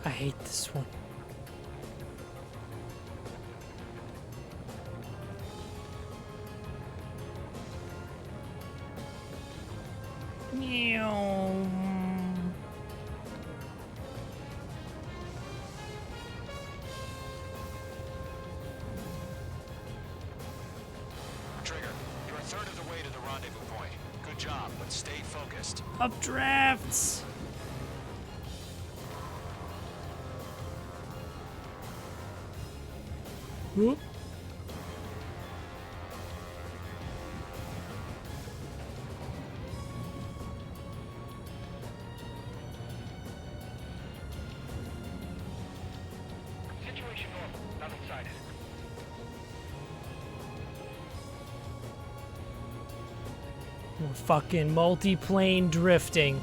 I hate this one. Meow. Trigger, you're a third of the way to the rendezvous point. Good job, but stay focused. Updrafts. Whoop. Situation normal. Nothing sighted. We're fucking multi-plane drifting.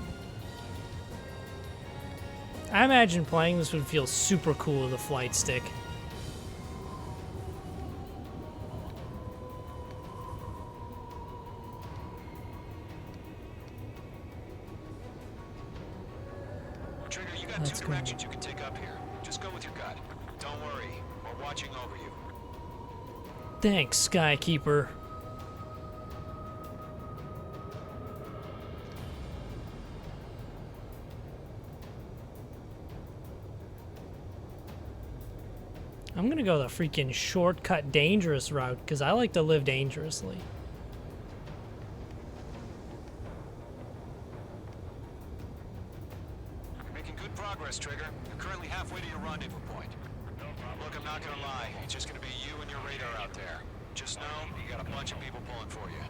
I imagine playing this would feel super cool with a flight stick. Trigger, you got Let's two go. directions you can take up here. Just go with your gut. Don't worry, we're watching over you. Thanks, Skykeeper. I'm gonna go the freaking shortcut dangerous route because I like to live dangerously. You're making good progress, Trigger. You're currently halfway to your rendezvous point. Look, I'm not gonna lie. It's just gonna be you and your radar out there. Just know you got a bunch of people pulling for you.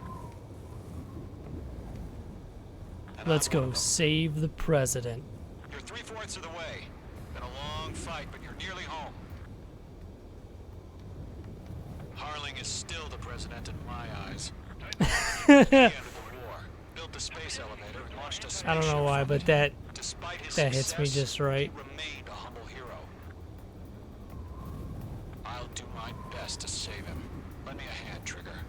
And Let's I'm one go of them. save the president. You're 3/4 of the way. Been a long fight, but you're nearly home. Harling is still the president in my eyes. At the end of the war, built the space elevator and launched a spaceship I don't know why, from but it. that Despite his hits me success, just right. He remained a humble hero. I'll do my best to save him. Lend me a hand, Trigger.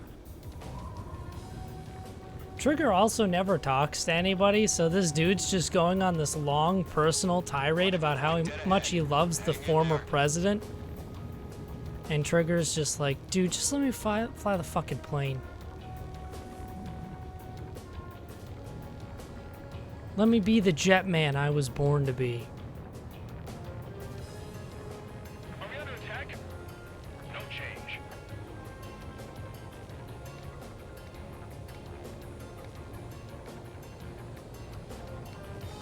Trigger also never talks to anybody, so this dude's just going on this long personal tirade about how much he loves the former president. And Trigger's just like, dude, just let me fly the fucking plane. Let me be the jet man I was born to be. Are we under attack? No change.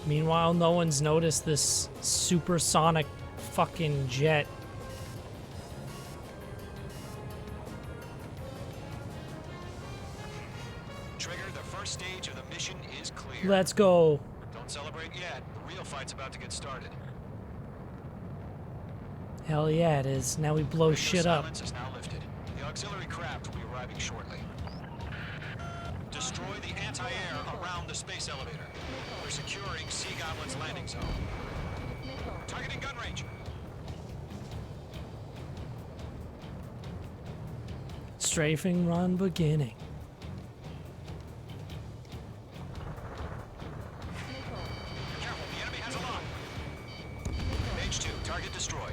Meanwhile, no one's noticed this supersonic fucking jet. Trigger, the first stage of the mission is clear. Let's go. Don't celebrate yet. The real fight's about to get started. Hell yeah, it is. Now we blow Radio shit up. silence is now lifted. The auxiliary craft will be arriving shortly. Destroy the anti-air around the space elevator. We're securing Sea Goblin's landing zone. Targeting gun range. Strafing run beginning. Careful, the enemy has a lock. Page 2, target destroyed.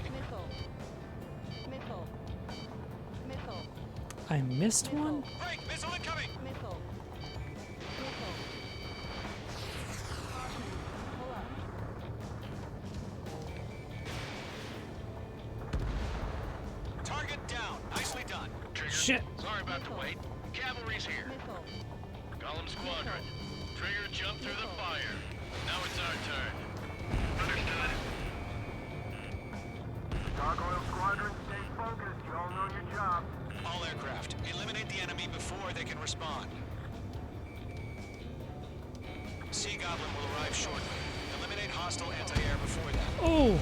I missed one? Break, missile incoming! Target down. Nicely done. Trigger. Shit. Sorry about the wait. Cavalry's here. Golem Squadron. Trigger jumped through the fire. Now it's our turn. Understood. Gargoyle Squadron, stay focused. You all know your job. All aircraft, eliminate the enemy before they can respond. Sea Goblin will arrive shortly. Eliminate hostile anti-air before that. Oh!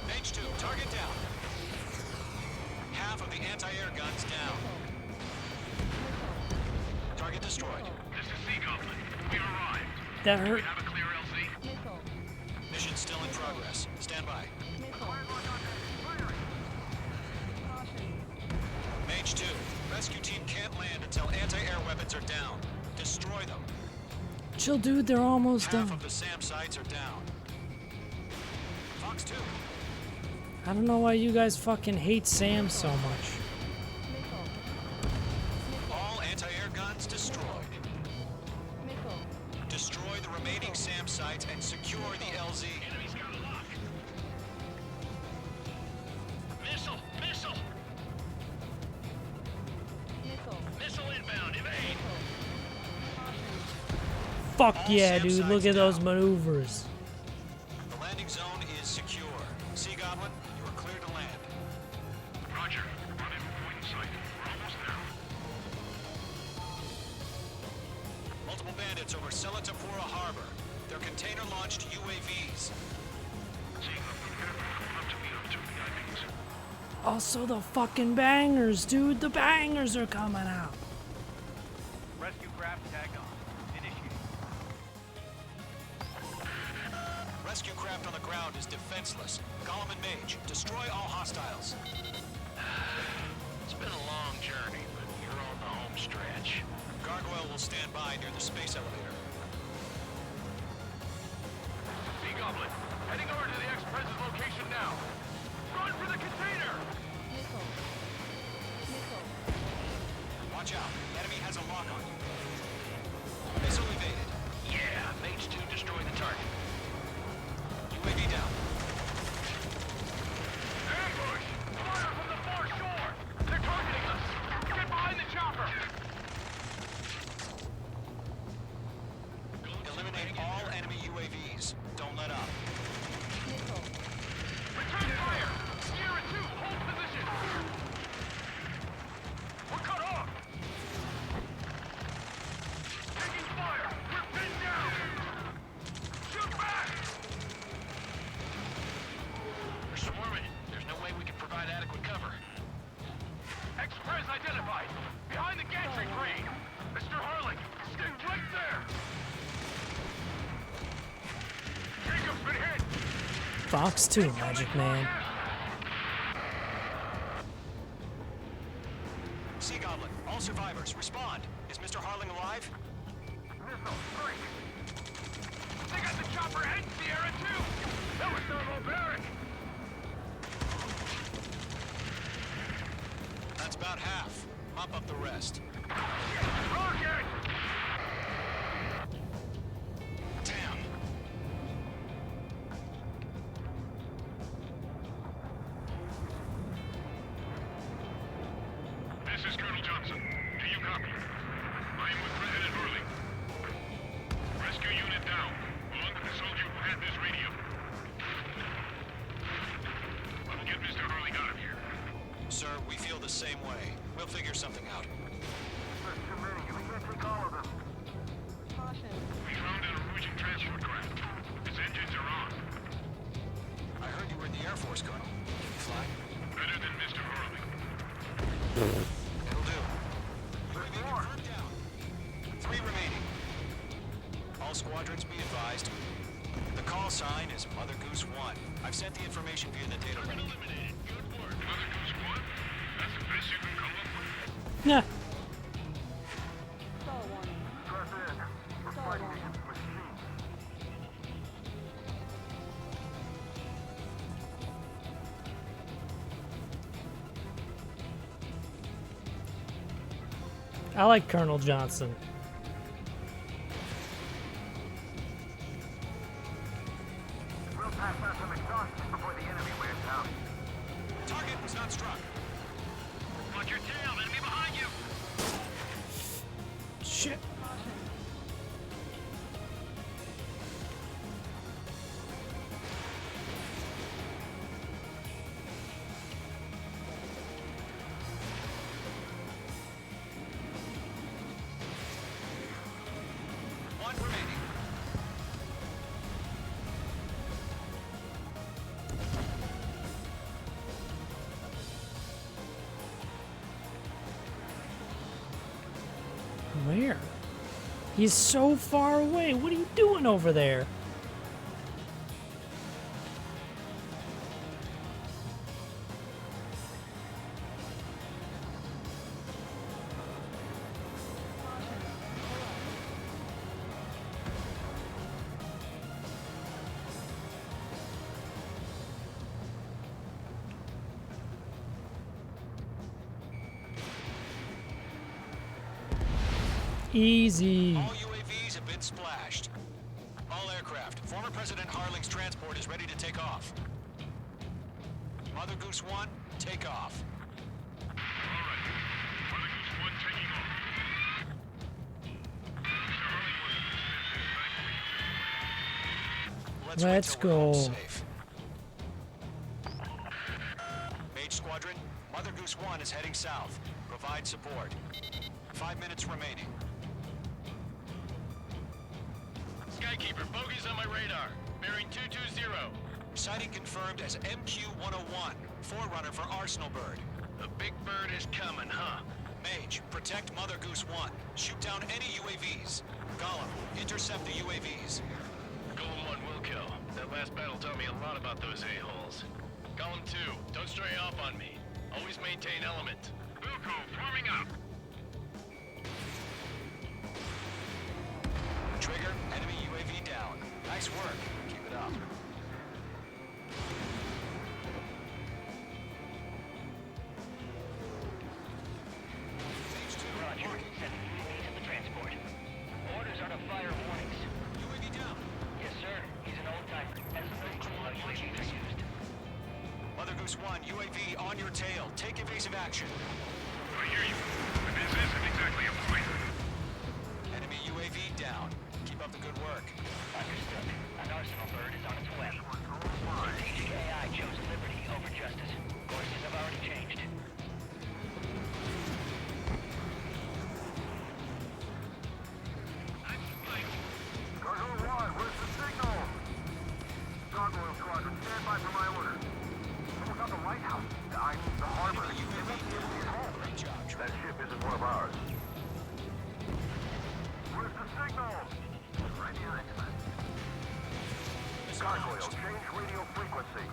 H2, target down. Half of the anti-air guns down. Target destroyed. This is Sea Goblin. We arrived. That hurt. Have a clear LZ? Mission still in progress. Stand by. Mage 2, rescue team can't land until anti-air weapons are down. Destroy them. Chill, dude, they're almost Half done. of the SAM sites are down. Fox 2. I don't know why you guys fucking hate Sam so much. All anti-air guns destroyed. Destroy the remaining SAM sites and secure the LZ. Enemy's got a lock. Missile! Missile! Missile inbound. Evade! Fuck All yeah, SAM dude, sites look at those down. maneuvers. The landing zone is secure. Sea Goblin, you are clear to land. Roger. Rendezvous point in sight. We're almost there. Multiple bandits over Selatapura Harbor. They're container-launched UAVs. Also the fucking bangers, dude. The bangers are coming out. Rescue craft tag on. Initiate. Rescue craft on the ground is defenseless. Golem and Mage, destroy all hostiles. It's been a long journey, but you're on the home stretch. Gargoyle will stand by near the space elevator. Sea Goblin, heading over to the ex-president's location now. Run for the container! Watch out. Enemy has a lock on you. Missile evaded. Yeah, Mage 2 destroy the target. UAV down. Ambush! Fire from the far shore! They're targeting us! Get behind the chopper! Eliminate all enemy UAVs. Don't let up. Return fire! Sierra 2, hold position! We're cut off! Taking fire! We're pinned down! Shoot back! We're swarming. There's no way we can provide adequate cover. Express identified! Behind the gantry crane! Mr. Harlan, stay right there! Jacob's been hit! Fox 2, Magic Man. Sea Goblin, all survivors, respond. Is Mr. Harling alive? Missile, break! They got the chopper and Sierra too! That was thermobaric! That's about half. Mop up the rest. Rocket! Damn. This is Colonel Johnson. Do you copy? I am with President Hurley. Rescue unit down, along with the soldier who had this radio. We'll get Mr. Hurley out of here. Sir, we feel the same way. We'll figure something out. There's too many. We can't take all of them. We found an Norwegian transport craft. Its engines are on. I heard you were in the Air Force, Colonel. Can you fly? Better than Mr. Hurley. It'll do. UAV confirmed down. Nah. I like Colonel Johnson. We'll pass out some exhaust before the enemy wears out. Target was not struck. Watch your tail, enemy behind you! Shit. One remaining. Where? He's so far away. What are you doing over there? Easy. All UAVs have been splashed. All aircraft. Former President Harling's transport is ready to take off. Mother Goose 1, take off. Let's go. Safe. Mage Squadron, Mother Goose 1 is heading south. Provide support. 5 minutes remaining. Skykeeper, bogey's on my radar. Bearing 220. Sighting confirmed as MQ-101, forerunner for Arsenal Bird. The big bird is coming, huh? Mage, protect Mother Goose 1. Shoot down any UAVs. Gollum, intercept the UAVs. Golem 1 will kill. That last battle taught me a lot about those a-holes. Golem 2, don't stray off on me. Always maintain element. Buku, forming up. Trigger, enemy UAV down. Nice work. Keep it up. Roger. Sending UAV to the transport. Orders are to fire warnings. UAV down. Yes, sir. He's an old-timer. Has no clue how UAVs are used. Mother Goose 1, UAV on your tail. Take evasive action. I hear you. But this isn't exactly a point. Enemy UAV down. Keep up the good work. Understood. An Arsenal Bird is on its way. Strategic AI chose liberty over justice. Courses have already changed. Gargoyle 1, where's the signal? Gargoyle Squadron, stand by for my order. Almost on the White House. I mean, the harbor. They must be able to get home. Great job, That ship isn't one of ours. Where's the signal? Right behind you, man. Gargoyle, change radio frequency.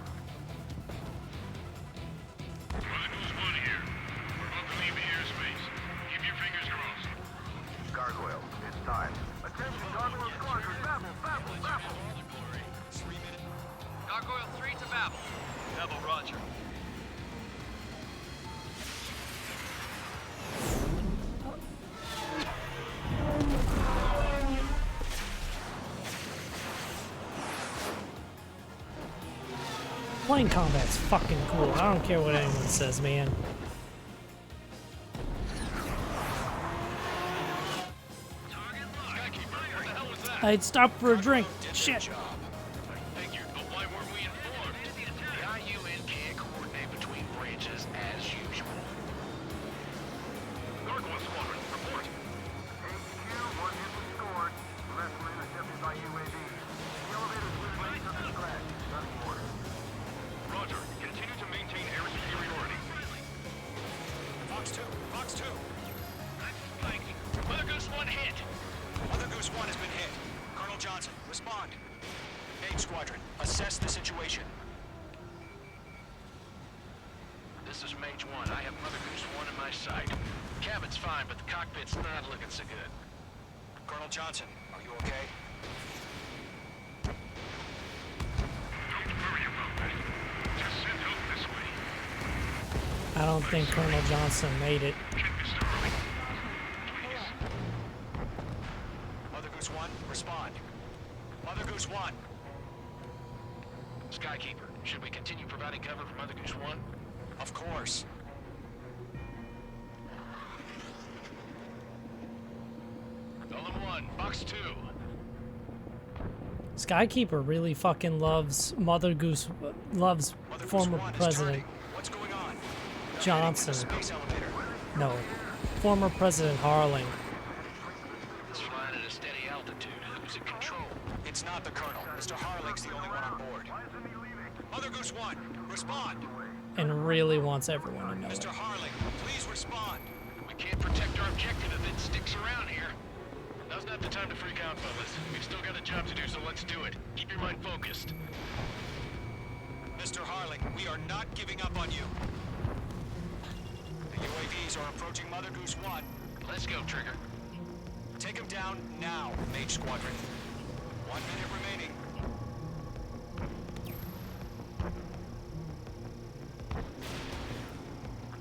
Mother Goose 1 here. We're about to leave the airspace. Keep your fingers crossed. Gargoyle, it's time. Attention, Gargoyle Squadron, babble, babble, babble. 3 minutes. Gargoyle 3 to Babel. Neville, roger. Plane combat's fucking cool. I don't care what anyone says, man. Skykeeper, what the hell was that? I'd stop for a drink. Did their Shit. job. Thank you, but why weren't we informed? The IUN can't coordinate between branches as usual. Gargoyle Squadron, report. HQ, one hit was scored. The rest were intercepted by UAV. The elevators were ready to the crash. Running order. Roger, continue to maintain air superiority. Fox 2. Fox 2. Mother Goose 1 hit. Mother Goose 1 has been hit. Colonel Johnson, respond. Mage Squadron, assess the situation. The this is Mage 1. I have Mother Goose 1 in my sight. Cabin's fine, but the cockpit's not looking so good. Colonel Johnson, are you okay? Don't worry about that. Just send help this way. I don't think Colonel Johnson made it. Get Mr. Hurley. Please. Mother Goose 1, respond. Mother Goose 1. Skykeeper, should we continue providing cover for Mother Goose 1? Of course. Nolan 1, Box 2. Skykeeper really fucking loves Mother Goose, loves Mother former Goose 1 is President turning. What's going on? Johnson. Space elevator. No, former President Harling. It's flying at a steady altitude. Who's in control? It's not the Colonel. Mr. Harling's the only one on board. Mother Goose 1, respond. And really wants everyone to know Mr. it. Harling, please respond. We can't protect our objective if it sticks around here. Now's not the time to freak out, fellas. We've still got a job to do, so let's do it. Keep your mind focused. Mr. Harling, we are not giving up on you. The UAVs are approaching Mother Goose 1. Let's go, Trigger. Take them down now, Mage Squadron. 1 minute remaining.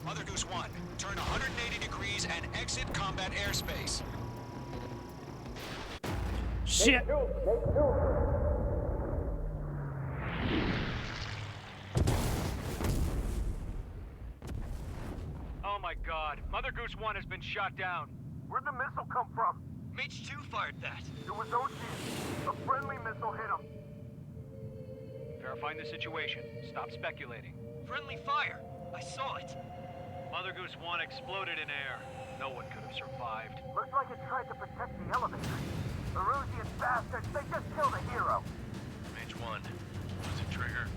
Mother Goose 1, turn 180 degrees and exit combat airspace. Shit! Oh my god, Mother Goose 1 has been shot down. Where'd the missile come from? Mage 2 fired that. It was Ocean. A friendly missile hit him. Verifying the situation. Stop speculating. Friendly fire. I saw it. Mother Goose 1 exploded in air. No one could have survived. Looks like it tried to protect the elevator. Erusian bastards, they just killed a hero. Mage 1. Was it Trigger?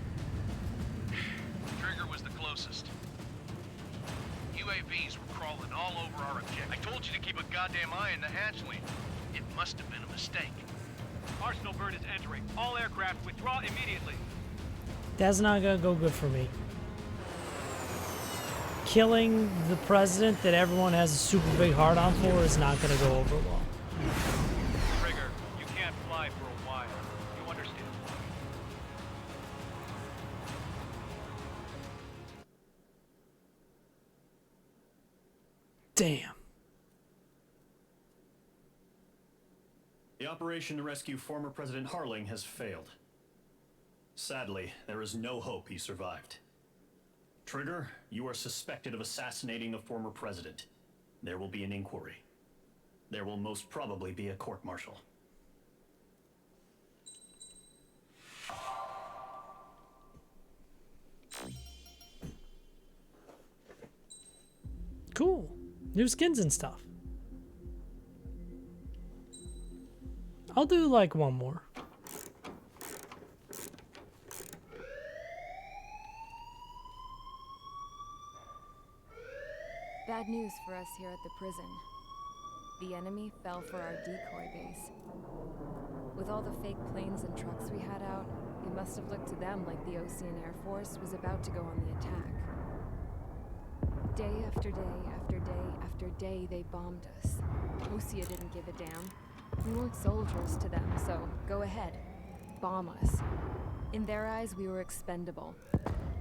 Trigger was the closest. UAVs were crawling all over our objective. I told you to keep a goddamn eye in the hatchling. It must have been a mistake. Arsenal bird is entering. All aircraft withdraw immediately. That's not gonna go good for me. Killing the president that everyone has a super big heart on for is not gonna go over well. Trigger, you can't fly for a while. You understand? Damn. The operation to rescue former President Harling has failed. Sadly, there is no hope he survived. Trigger, you are suspected of assassinating the former president. There will be an inquiry. There will most probably be a court-martial. Cool. New skins and stuff. I'll do like one more. Bad news for us here at the prison. The enemy fell for our decoy base. With all the fake planes and trucks we had out, it must have looked to them like the Ocean Air Force was about to go on the attack. Day after day after day after day, they bombed us. Osea didn't give a damn. We weren't soldiers to them, so go ahead. Bomb us. In their eyes, we were expendable.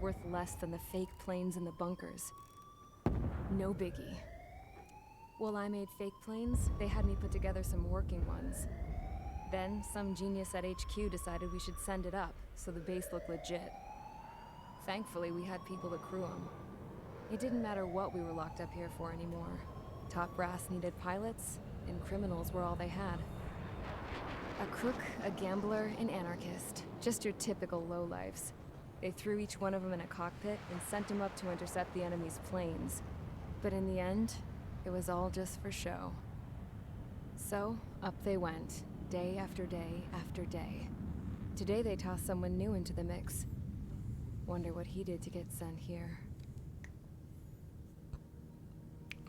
Worth less than the fake planes in the bunkers. No biggie. While I made fake planes, they had me put together some working ones. Then, some genius at HQ decided we should send it up, so the base looked legit. Thankfully, we had people to crew them. It didn't matter what we were locked up here for anymore. Top brass needed pilots, and criminals were all they had. A crook, a gambler, an anarchist. Just your typical lowlifes. They threw each one of them in a cockpit and sent them up to intercept the enemy's planes. But in the end, it was all just for show. So, up they went, day after day after day. Today they tossed someone new into the mix. Wonder what he did to get sent here.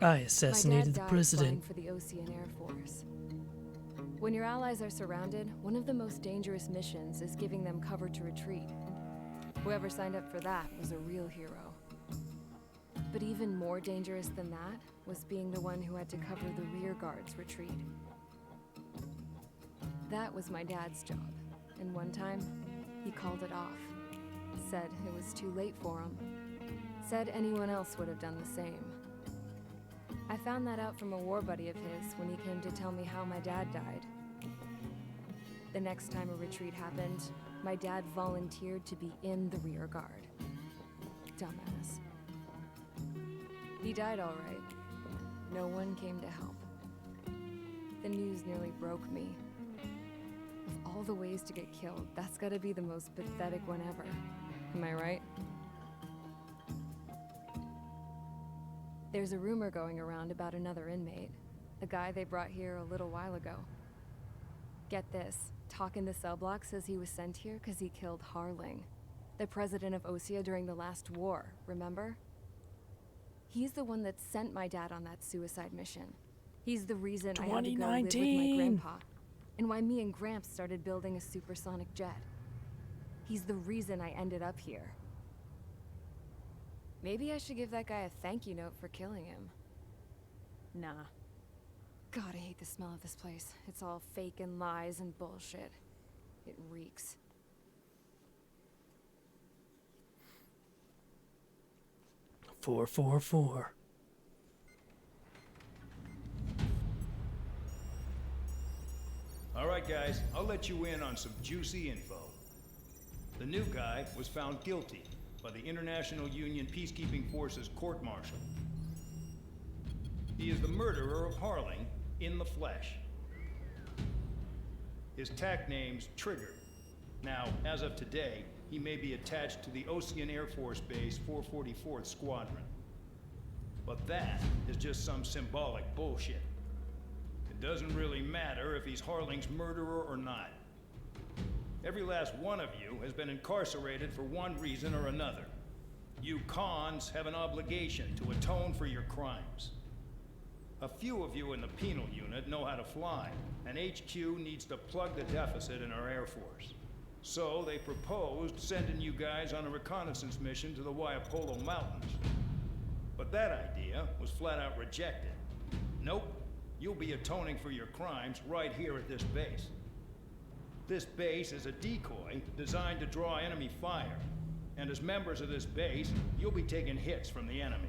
I assassinated the My dad died president. flying for the Ocean Air Force. When your allies are surrounded, one of the most dangerous missions is giving them cover to retreat. Whoever signed up for that was a real hero. Even more dangerous than that was being the one who had to cover the rear guard's retreat. That was my dad's job, and one time, he called it off. Said it was too late for him. Said anyone else would have done the same. I found that out from a war buddy of his when he came to tell me how my dad died. The next time a retreat happened, my dad volunteered to be in the rear guard. Dumbass. He died all right. No one came to help. The news nearly broke me. Of all the ways to get killed, that's gotta be the most pathetic one ever. Am I right? There's a rumor going around about another inmate. The guy they brought here a little while ago. Get this. Talk in the cell block says he was sent here because he killed Harling, the president of Osea during the last war, remember? He's the one that sent my dad on that suicide mission. He's the reason I had to go live with my grandpa, and why me and Gramps started building a supersonic jet. He's the reason I ended up here. Maybe I should give that guy a thank you note for killing him. Nah. God, I hate the smell of this place. It's all fake and lies and bullshit. It reeks. Four. All right, guys, I'll let you in on some juicy info. The new guy was found guilty by the International Union Peacekeeping Forces court-martial. He is the murderer of Harling in the flesh. His TAC name's Trigger. Now, as of today, he may be attached to the Ocean Air Force Base 444th Squadron. But that is just some symbolic bullshit. It doesn't really matter if he's Harling's murderer or not. Every last one of you has been incarcerated for one reason or another. You cons have an obligation to atone for your crimes. A few of you in the penal unit know how to fly, and HQ needs to plug the deficit in our Air Force. So they proposed sending you guys on a reconnaissance mission to the Waiapolo Mountains. But that idea was flat out rejected. Nope, you'll be atoning for your crimes right here at this base. This base is a decoy designed to draw enemy fire, and as members of this base, you'll be taking hits from the enemy.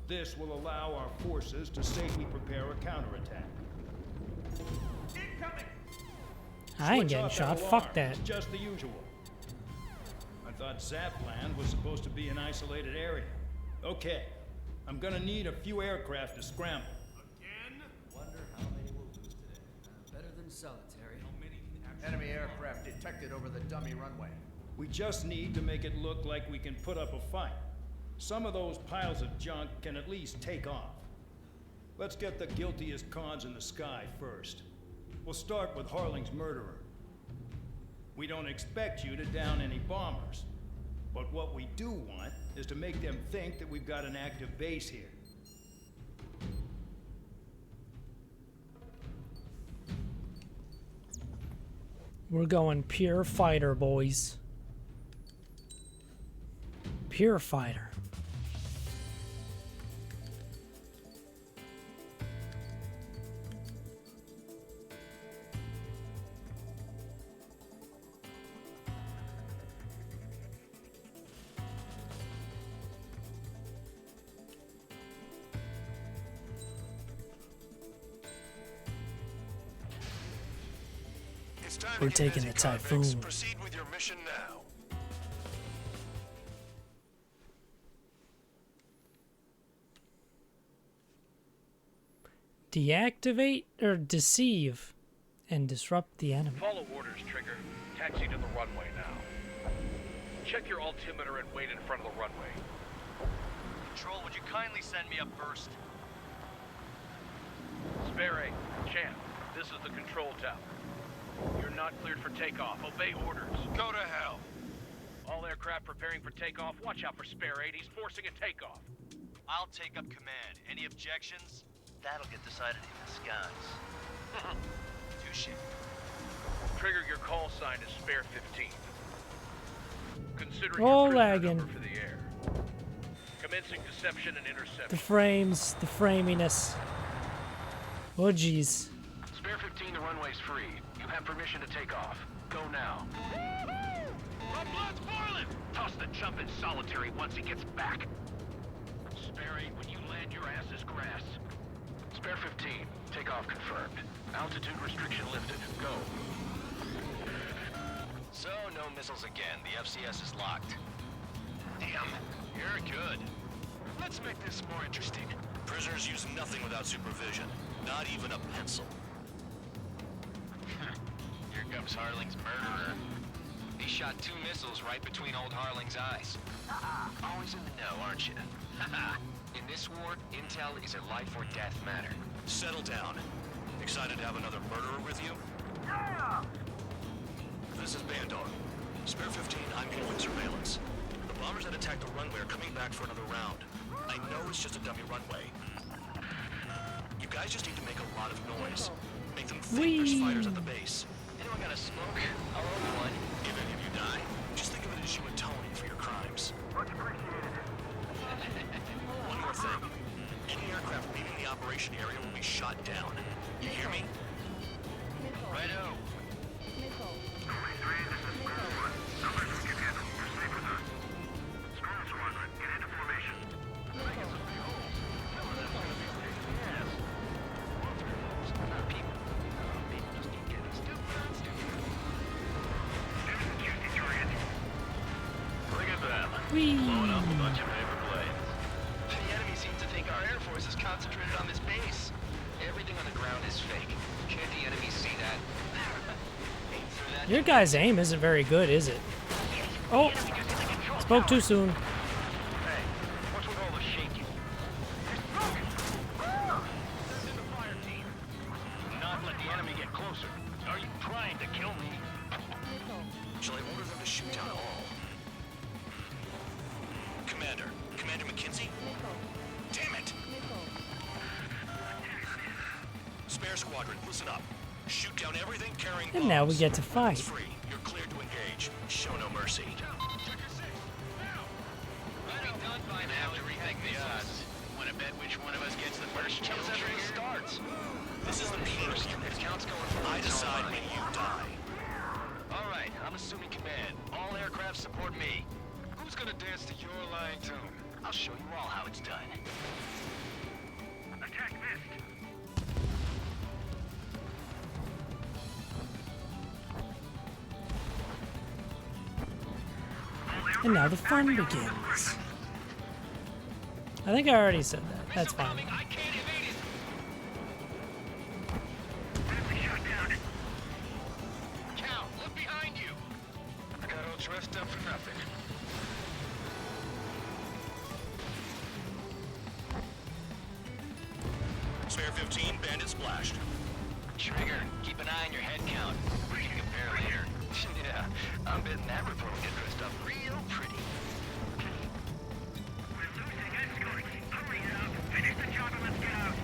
This will allow our forces to safely prepare a counterattack. Incoming! I ain't getting shot. Fuck that. It's just the usual. I thought Zapland was supposed to be an isolated area. Okay, I'm gonna need a few aircraft to scramble. Again? Wonder how many we'll lose today. Better than solitary. How many can actually... Enemy aircraft detected over the dummy runway. We just need to make it look like we can put up a fight. Some of those piles of junk can at least take off. Let's get the guiltiest cons in the sky first. We'll start with Harling's murderer. We don't expect you to down any bombers. But what we do want is to make them think that we've got an active base here. We're going pure fighter, boys. Pure fighter. We're taking the Typhoon. Proceed with your mission now. Deactivate or deceive and disrupt the enemy. Follow orders, Trigger. Taxi to the runway now. Check your altimeter and wait in front of the runway. Control, would you kindly send me up first? Spare 8, Champ, this is the control tower. You're not cleared for takeoff. Obey orders. Go to hell. All aircraft preparing for takeoff. Watch out for Spare 8. He's forcing a takeoff. I'll take up command. Any objections? That'll get decided in the skies. Touche. Trigger, your call sign is Spare 15. Consider Oh, your prisoner lagging. number for the air. Commencing deception and interception. The frames, the framiness. Oh jeez. Spare 15, the runway's free. You have permission to take off. Go now. Our blood's boiling! Toss the chump in solitary once he gets back. Sperry, when you land, your ass is grass. Spare 15, takeoff confirmed. Altitude restriction lifted. Go. So, no missiles again. The FCS is locked. Damn, you're good. Let's make this more interesting. Prisoners use nothing without supervision. Not even a pencil. Here comes Harling's murderer. He shot 2 missiles right between old Harling's eyes. Always in the know, aren't you? In this war, intel is a life or death matter. Settle down. Excited to have another murderer with you? Yeah! This is Bandog. Spare 15, I'm here with surveillance. The bombers that attacked the runway are coming back for another round. I know it's just a dummy runway. You guys just need to make a lot of noise. Make them think there's fighters at the base. Anyone got a smoke? I'll open one. If any of you die, just think of it as you atoning for your crimes. Much appreciated. One more thing. Any aircraft leaving the operation area will be shot down. You hear me? Righto. Look at them. Whee! Blowing up a bunch of paper planes. The enemy seems to think our Air Force is concentrated on this base. Everything on the ground is fake. Can't the enemy see that? Aim for that. Your guy's aim isn't very good, is it? Oh! Spoke too soon. Hey, what's with all the shaking? Send in the fire team. Not let the enemy get closer. Are you trying to kill me? Shall I order them to shoot down all? Commander McKinsey? Damn it! Spare squadron, listen up. Shoot down everything carrying bombs. And now we get to fight. Free. You're cleared to engage. Show no mercy. Gonna have to rethink the odds. Want to bet which one of us gets the first kill trigger? Starts. This is the penal unit. Count's going for I decide when you die. All right, I'm assuming command. All aircraft support me. Who's gonna dance to your lying tune? I'll show you all how it's done. Attack missed. And now the fun begins. I think I already said that. That's fine. I can't evade it. Cal, look behind you. I got all dressed up for nothing. Spare 15, bandit splashed. Trigger, keep an eye on your head count. We can compare later. Yeah, I'm betting that report will get dressed up real pretty. We're losing escorts. Hurry up. Finish the job and let's get out.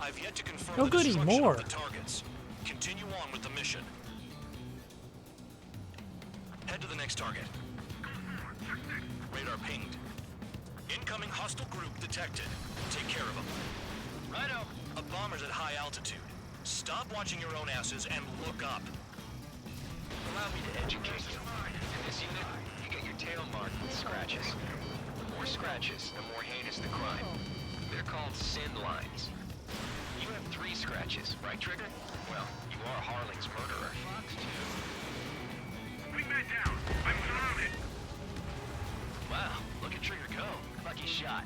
I've yet to confirm Oh, the goody, destruction more. of the targets. Continue on with the mission. Head to the next target. Radar pinged. Incoming hostile group detected. Take care of them. Righto. A bomber's at high altitude. Stop watching your own asses and look up. Allow me to educate you. In this unit, you get your tail marked with scratches. The more scratches, the more heinous the crime. They're called sin lines. You have 3 scratches, right, Trigger? Well, you are Harling's murderer. Fox 2. Bring that down. I'm surrounded. Wow, look at Trigger go. Lucky shot.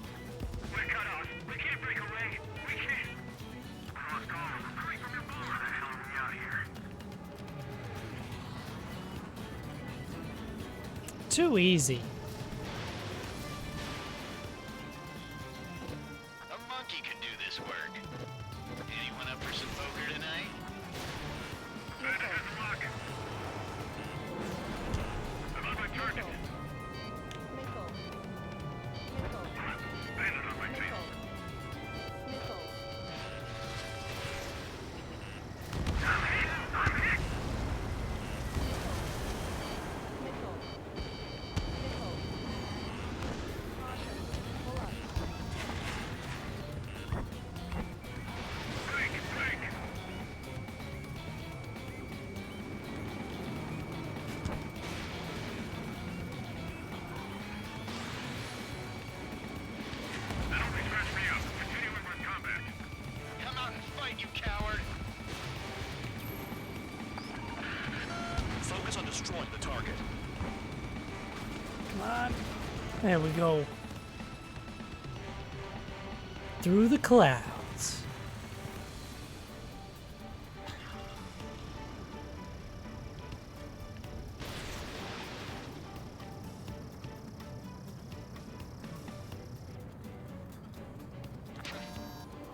We're cut off. We can't break away. We can't. Cross call. Hurry from your bomber. The hell are we out here? Too easy. A monkey can do this work. Anyone up for some poker tonight? Bandit has the lock. I'm on my target. Bandit on my tail. on. There we go. Through the clouds.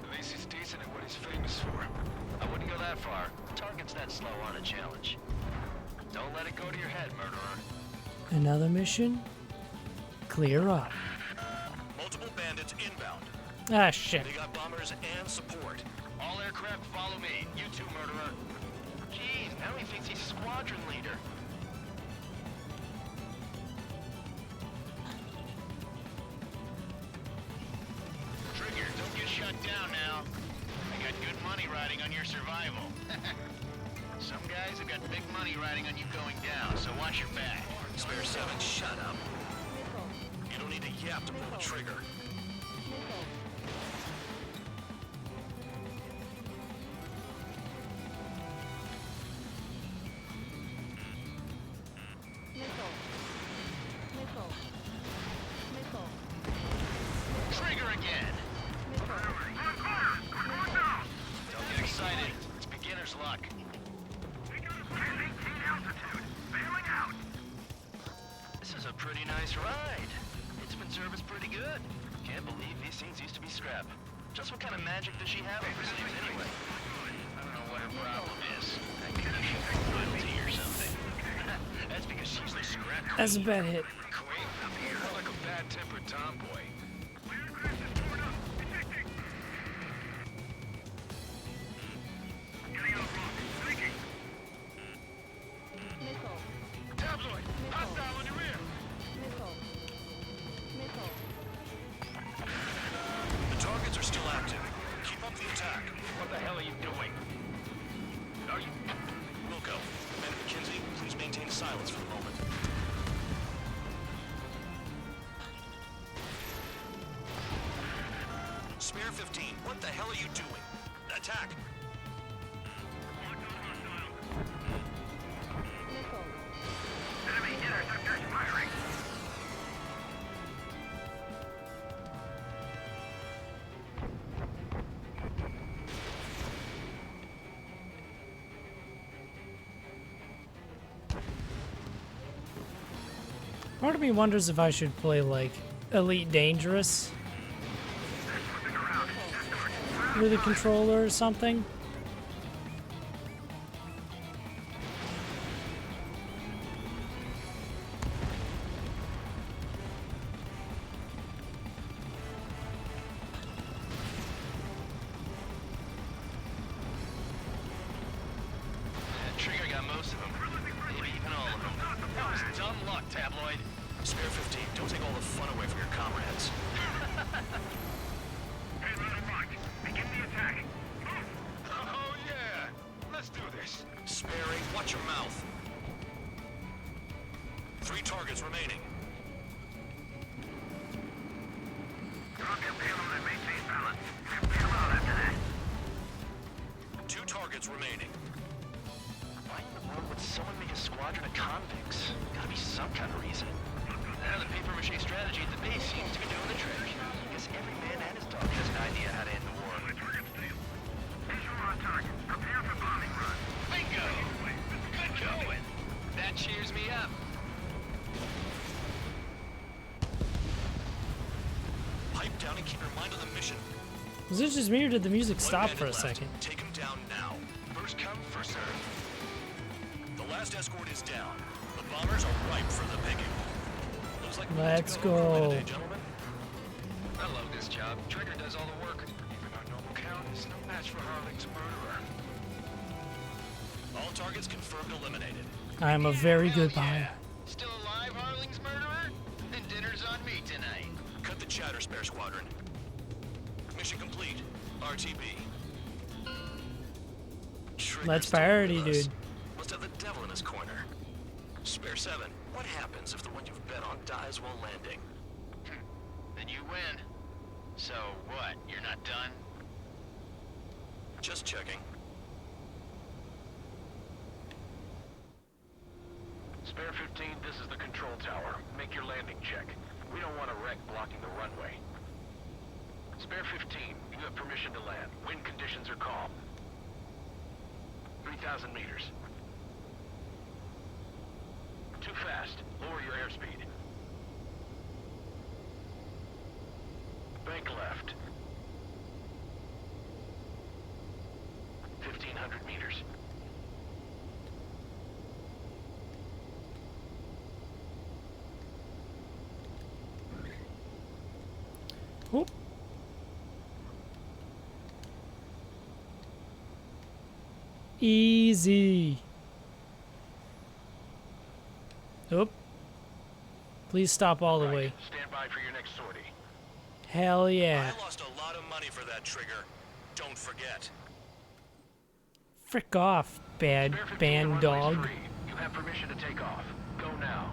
At least he's decent at what he's famous for. I wouldn't go that far. Targets that slow aren't a challenge. Don't let it go to your head, murderer. Another mission? Clear up. Multiple bandits inbound. Ah, shit. They got bombers and support. All aircraft follow me. You too, murderer. Jeez, now he thinks he's squadron leader. Trigger, don't get shut down now. I got good money riding on your survival. Some guys have got big money riding on you going down, so watch your back. Spare 7, shut up. You don't need a yap to pull the trigger. Trigger again. Don't get excited. It's beginner's luck. This is a pretty nice ride. It's been serviced pretty good. Can't believe these things used to be scrap. Just what kind of magic does she have overseas anyway? I don't know what her problem is. I could have loyalty or something. That's because she's the scrap queen. That's a bad hit. Queen? You're like a bad-tempered tomboy. Tabloid! Hostile on your rear! The targets are still active. Keep up the attack. What the hell are you doing? Are you... Wilco, Commander McKenzie, please maintain silence for the moment. Spare 15, what the hell are you doing? Attack! Enemy interceptors firing! Part of me wonders if I should play like Elite Dangerous with a controller or something. Trigger got most of them. Maybe even all of them. That was dumb luck, Tabloid. Spare 15, don't take all the fun away from your comrades. Hey, Red Rock, begin the attack. Oh, yeah. Let's do this. Sparing, watch your mouth. 3 targets remaining. Drop your payload and maintain balance. Bail out after that. 2 targets remaining. Why in the world would someone make a squadron of convicts? Gotta be some kind of reason. The paper-mache strategy at the base seems to be doing the trick. I guess every man and his dog has an idea how to end the war. Visual on target. Prepare for bombing run. Bingo! Good going. That cheers me up. Pipe down and keep your mind on the mission. Was it just me or did the music stop for a second? Take him down now. First come, first serve. The last escort is down. The bombers are ripe for the picking. Looks like Let's go. Today, gentlemen. I love this job. Trigger does all the work. Even our noble count is no match for Harling's murderer. All targets confirmed eliminated. I am a very good buyer. Still alive, Harling's murderer? Then dinner's on me tonight. Cut the chatter, Spare Squadron. Mission complete. RTB. Let's priority, dude. Must have the devil in his corner. Spare 7, what happens if the one you've bet on dies while landing? Then you win. So what, you're not done? Just checking. Spare 15, this is the control tower. Make your landing check. We don't want a wreck blocking the runway. Spare 15, you have permission to land. Wind conditions are calm. 3,000 meters. Too fast. Lower your airspeed. Bank left. 1,500 meters. Oop. Easy. Oop. Please stop all the way. Stand by for your next sortie. Hell yeah. I lost a lot of money for that trigger. Don't forget. Frick off, bad band dog. You have permission to take off. Go now.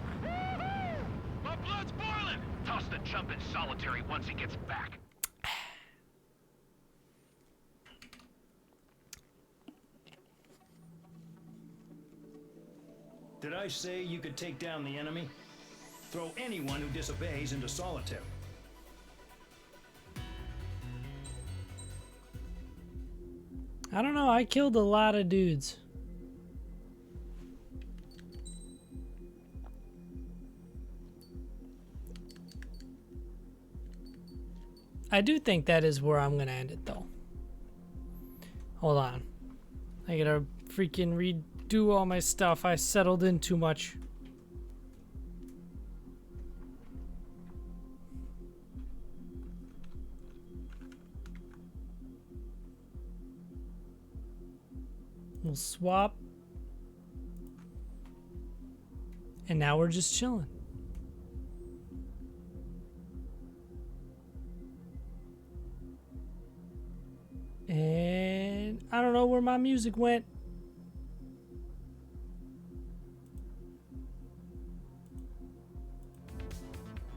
My blood's boiling! Toss the chump in solitary once he gets back. Did I say you could take down the enemy? Throw anyone who disobeys into solitary. I don't know, I killed a lot of dudes. I do think that is where I'm gonna end it though. Hold on. I gotta freaking redo all my stuff. I settled in too much. We'll swap. And now we're just chilling. And I don't know where my music went.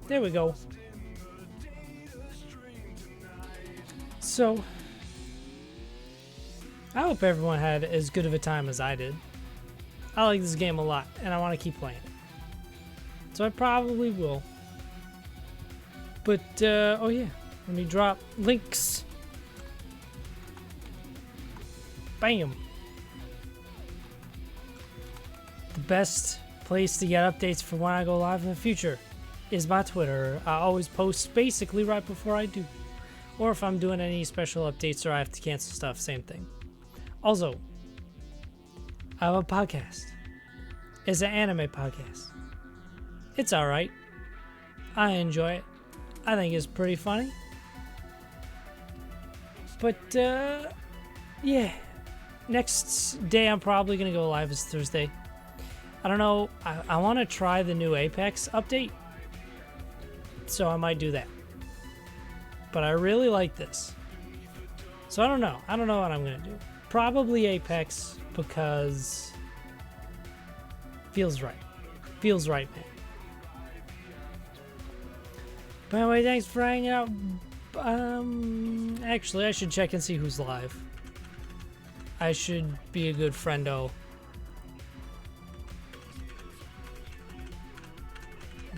There we go. So, I hope everyone had as good of a time as I did. I like this game a lot, and I want to keep playing it. So I probably will. But, oh yeah, let me drop links. Bam! The best place to get updates for when I go live in the future is my Twitter. I always post basically right before I do. Or if I'm doing any special updates or I have to cancel stuff, same thing. Also, I have a podcast. It's an anime podcast. It's alright. I enjoy it. I think it's pretty funny. But, yeah. Next day I'm probably going to go live is Thursday. I don't know. I want to try the new Apex update. So I might do that. But I really like this. So I don't know. I don't know what I'm going to do. Probably Apex because feels right. Feels right, man. But anyway, thanks for hanging out. Actually, I should check and see who's live. I should be a good friendo.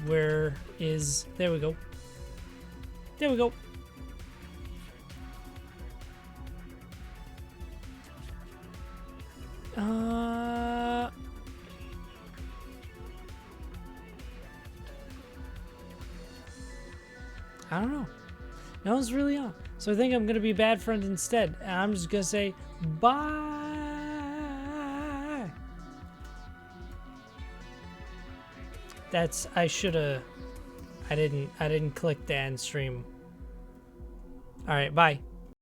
Where is... There we go. There we go. I don't know. No one's really on. So I think I'm going to be a bad friend instead. And I'm just going to say bye. That's... I should have... I didn't click the end stream. All right, bye.